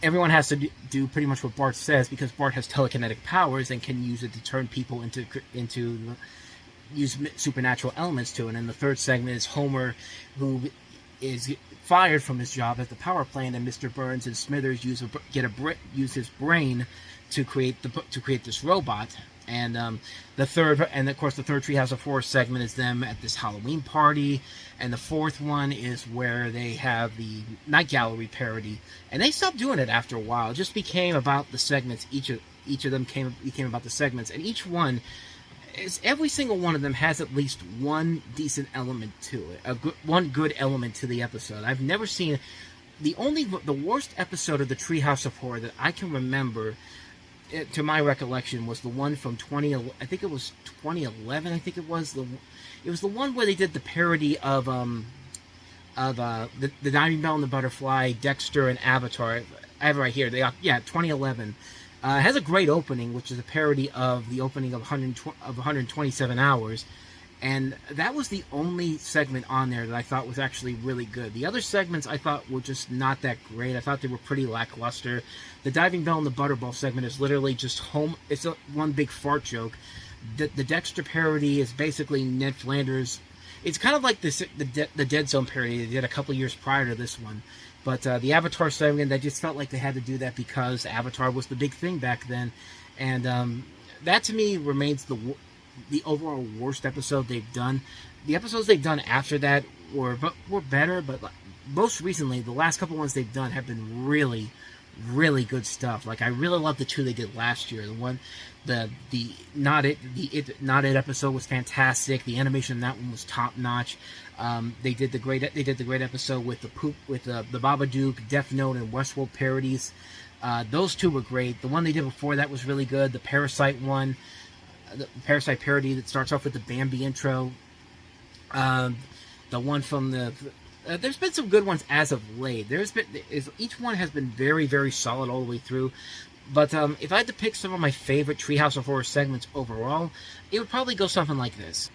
Everyone has to do pretty much what Bart says, because Bart has telekinetic powers and can use it to turn people into use supernatural elements to it. And the third segment is Homer, who is fired from his job at the power plant, and Mr. Burns and Smithers use his brain to create this robot. And of course, the third Treehouse of Horror segment is them at this Halloween party, and the fourth one is where they have the Night Gallery parody, and they stopped doing it after a while. It just became about the segments. Each of them became about the segments, and every single one of them has at least one decent element to it, one good element to the episode. I've never seen the worst episode of the Treehouse of Horror that I can remember, to my recollection, was the one from 2011. I think it was 2011. I think it was the one where they did the parody of the Diving Bell and the Butterfly, Dexter, and Avatar. I have it right here. 2011. It has a great opening, which is a parody of the opening of 127 Hours. And that was the only segment on there that I thought was actually really good. The other segments I thought were just not that great. I thought they were pretty lackluster. The Diving Bell and the Butterball segment is literally just it's one big fart joke. The Dexter parody is basically Ned Flanders. It's kind of like the Dead Zone parody they did a couple years prior to this one. But the Avatar segment, they just felt like they had to do that because Avatar was the big thing back then. And that, to me, remains the overall worst episode they've done. The episodes they've done after that were better, but most recently, the last couple ones they've done have been really, really good stuff. Like, I really love the two they did last year. The Not It episode was fantastic. The animation in that one was top notch. They did the great episode with the Babadook, Death Note, and Westworld parodies. Those two were great. The one they did before that was really good. The Parasite one, the Parasite parody that starts off with the Bambi intro. The one from there's been some good ones as of late. Each one has been very, very solid all the way through. But if I had to pick some of my favorite Treehouse of Horror segments overall, it would probably go something like this.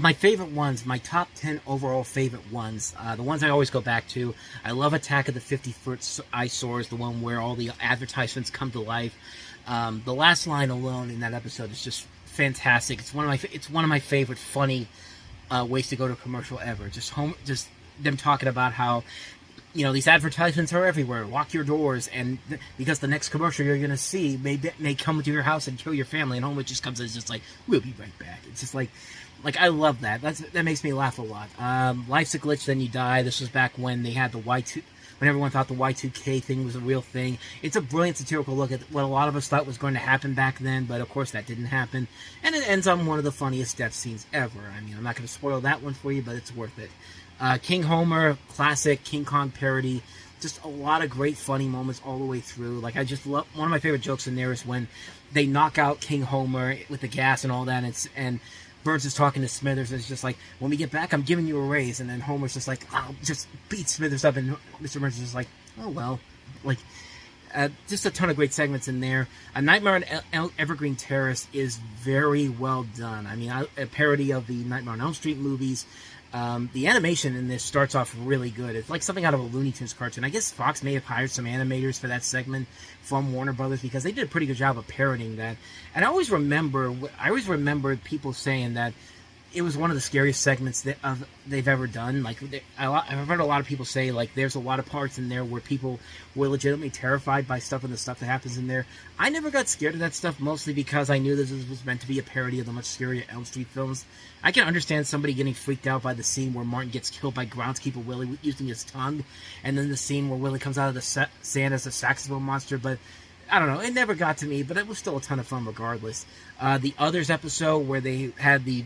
My favorite ones, my top 10 overall favorite ones, the ones I always go back to. I love Attack of the 50-Foot Eyesores, the one where all the advertisements come to life. The last line alone in that episode is just fantastic. It's one of my favorite funny ways to go to a commercial ever. Just them talking about how, these advertisements are everywhere. Lock your doors, and because the next commercial you're going to see may come to your house and kill your family. And Homer just comes in, it's just like, we'll be right back. It's just like I love that. That makes me laugh a lot. Life's a Glitch, Then You Die. This was back when they had the Y2, when everyone thought the Y2K thing was a real thing. It's a brilliant satirical look at what a lot of us thought was going to happen back then, but of course that didn't happen. And it ends on one of the funniest death scenes ever. I mean, I'm not going to spoil that one for you, but it's worth it. King Homer, classic King Kong parody. Just a lot of great funny moments all the way through. Like, I just love, one of my favorite jokes in there is when they knock out King Homer with the gas and all that, and Burns is talking to Smithers, and it's just like, when we get back, I'm giving you a raise. And then Homer's just like, just beat Smithers up, and Mr. Burns is just like, oh, well. Like, just a ton of great segments in there. A Nightmare on Evergreen Terrace is very well done. I mean, a parody of the Nightmare on Elm Street movies. The animation in this starts off really good. It's like something out of a Looney Tunes cartoon. I guess Fox may have hired some animators for that segment from Warner Brothers because they did a pretty good job of parodying that. And I always remember people saying that it was one of the scariest segments they've ever done. Like, I've heard a lot of people say, like, there's a lot of parts in there where people were legitimately terrified by stuff and the stuff that happens in there. I never got scared of that stuff, mostly because I knew this was meant to be a parody of the much scarier Elm Street films. I can understand somebody getting freaked out by the scene where Martin gets killed by groundskeeper Willie using his tongue, and then the scene where Willie comes out of the sand as a saxophone monster, but I don't know, it never got to me, but it was still a ton of fun regardless. The Others episode where they had the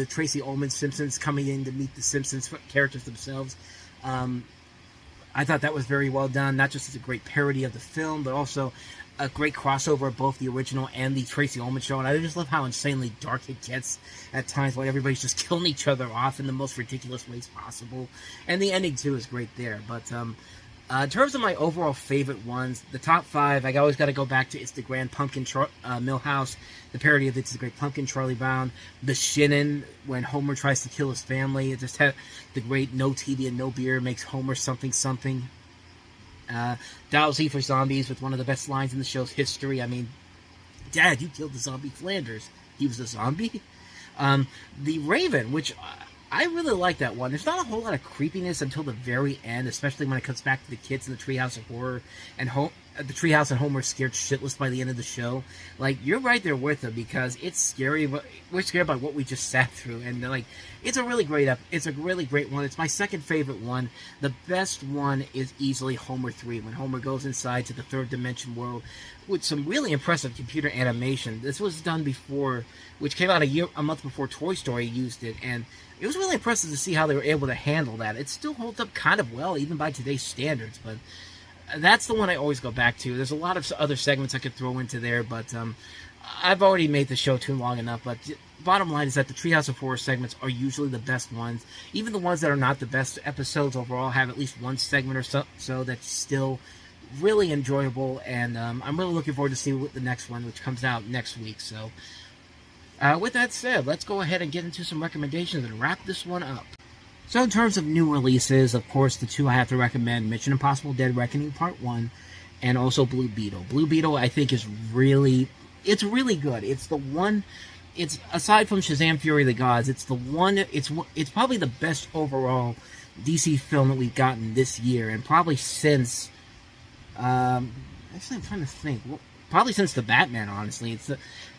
Tracy Ullman Simpsons coming in to meet the Simpsons characters themselves. I thought that was very well done, not just as a great parody of the film, but also a great crossover of both the original and the Tracy Ullman show. And I just love how insanely dark it gets at times when everybody's just killing each other off in the most ridiculous ways possible. And the ending, too, is great there. But in terms of my overall favorite ones, the top 5, I always got to go back to It's the Grand Pumpkin Millhouse, the parody of It's the Great Pumpkin, Charlie Brown, The Shinnin', when Homer tries to kill his family. It just had the great No TV and No Beer makes Homer something something. Dial Z for Zombies with one of the best lines in the show's history. I mean, Dad, you killed the zombie Flanders. He was a zombie? The Raven, which I really like that one. There's not a whole lot of creepiness until the very end, especially when it comes back to the kids in the Treehouse of Horror, and the Treehouse and Homer scared shitless by the end of the show. Like, you're right there with them because it's scary, but we're scared by what we just sat through, and like, it's a really great one. It's my second favorite one. The best one is easily Homer 3, when Homer goes inside to the third dimension world with some really impressive computer animation. This was done before, which came out a month before Toy Story used it, and it was really impressive to see how they were able to handle that. It still holds up kind of well, even by today's standards, but that's the one I always go back to. There's a lot of other segments I could throw into there, but I've already made the show too long enough. But bottom line is that the Treehouse of Horror segments are usually the best ones. Even the ones that are not the best episodes overall have at least one segment or so that's still really enjoyable, and I'm really looking forward to see what the next one, which comes out next week. So with that said, let's go ahead and get into some recommendations and wrap this one up. So in terms of new releases, of course, the two I have to recommend, Mission Impossible Dead Reckoning Part 1, and also Blue Beetle. Blue Beetle, I think, is really good. It's the one it's aside from Shazam: Fury of the Gods, it's the one. It's probably the best overall DC film that we've gotten this year, and probably since. Actually, I'm trying to think. Well, probably since the Batman. Honestly,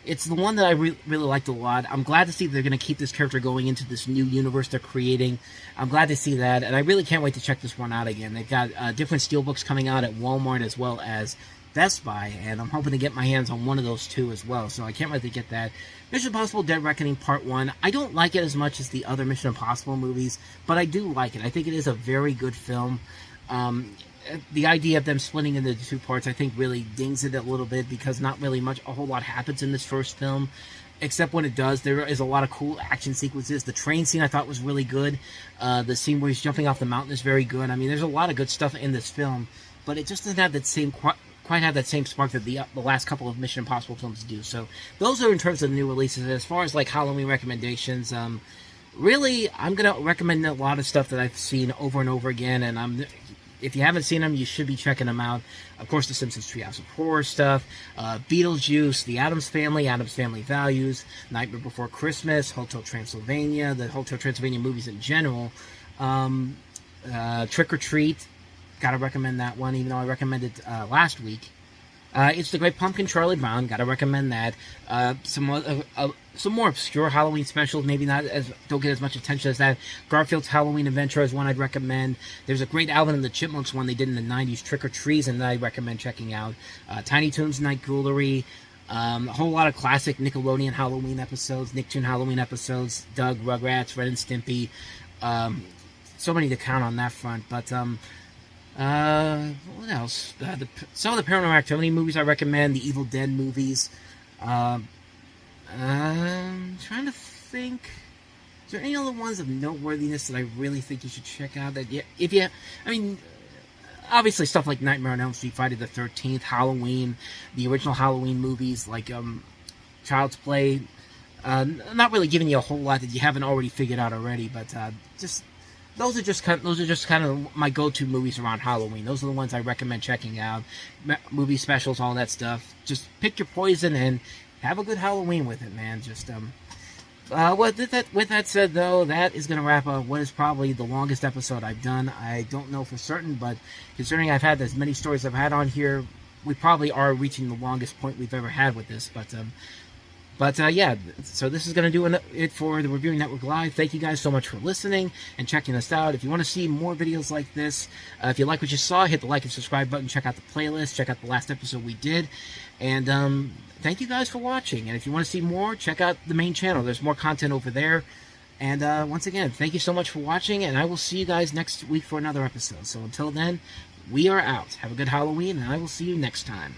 it's the one that I really liked a lot. I'm glad to see they're going to keep this character going into this new universe they're creating. I'm glad to see that, and I really can't wait to check this one out again. They've got different steelbooks coming out at Walmart as well as Best Buy, and I'm hoping to get my hands on one of those two as well, so I can't wait to get that. Mission Impossible Dead Reckoning Part 1, I don't like it as much as the other Mission Impossible movies, but I do like it. I think it is a very good film. The idea of them splitting into the two parts, I think, really dings it a little bit, because not really a whole lot happens in this first film, except when it does. There is a lot of cool action sequences. The train scene I thought was really good. The scene where he's jumping off the mountain is very good. I mean, there's a lot of good stuff in this film, but it just doesn't have that same quite have that same spark that the last couple of Mission Impossible films do. So those are in terms of new releases. As far as like Halloween recommendations, really, I'm gonna recommend a lot of stuff that I've seen over and over again, and if you haven't seen them, you should be checking them out. Of course, the Simpsons Treehouse of Horror stuff, Beetlejuice, The Addams Family Values, Nightmare Before Christmas, Hotel Transylvania, the Hotel Transylvania movies in general, Trick or Treat. Gotta recommend that one, even though I recommended last week. It's the Great Pumpkin, Charlie Brown. Gotta recommend that. Some more obscure Halloween specials, maybe don't get as much attention as that. Garfield's Halloween Adventure is one I'd recommend. There's a great Alvin and the Chipmunks one they did in the 90s, Trick or Treason, that I recommend checking out. Tiny Toons Night Ghoulery. A whole lot of classic Nickelodeon Halloween episodes, Nicktoon Halloween episodes, Doug, Rugrats, Ren and Stimpy. So many to count on that front, but what else? Some of the Paranormal Activity movies I recommend, the Evil Dead movies. I'm trying to think. Is there any other ones of noteworthiness that I really think you should check out? Obviously stuff like Nightmare on Elm Street, Friday the 13th, Halloween, the original Halloween movies like Child's Play. Not really giving you a whole lot that you haven't already figured out already, but those are just kind of my go-to movies around Halloween. Those are the ones I recommend checking out. Movie specials, all that stuff. Just pick your poison and have a good Halloween with it, man. Just with that said, though, that is going to wrap up what is probably the longest episode I've done. I don't know for certain, but considering I've had as many stories I've had on here, we probably are reaching the longest point we've ever had with this. But yeah, so this is going to do it for the Reviewing Network Live. Thank you guys so much for listening and checking us out. If you want to see more videos like this, if you like what you saw, hit the like and subscribe button. Check out the playlist. Check out the last episode we did. And thank you guys for watching. And if you want to see more, check out the main channel. There's more content over there. And once again, thank you so much for watching. And I will see you guys next week for another episode. So until then, we are out. Have a good Halloween, and I will see you next time.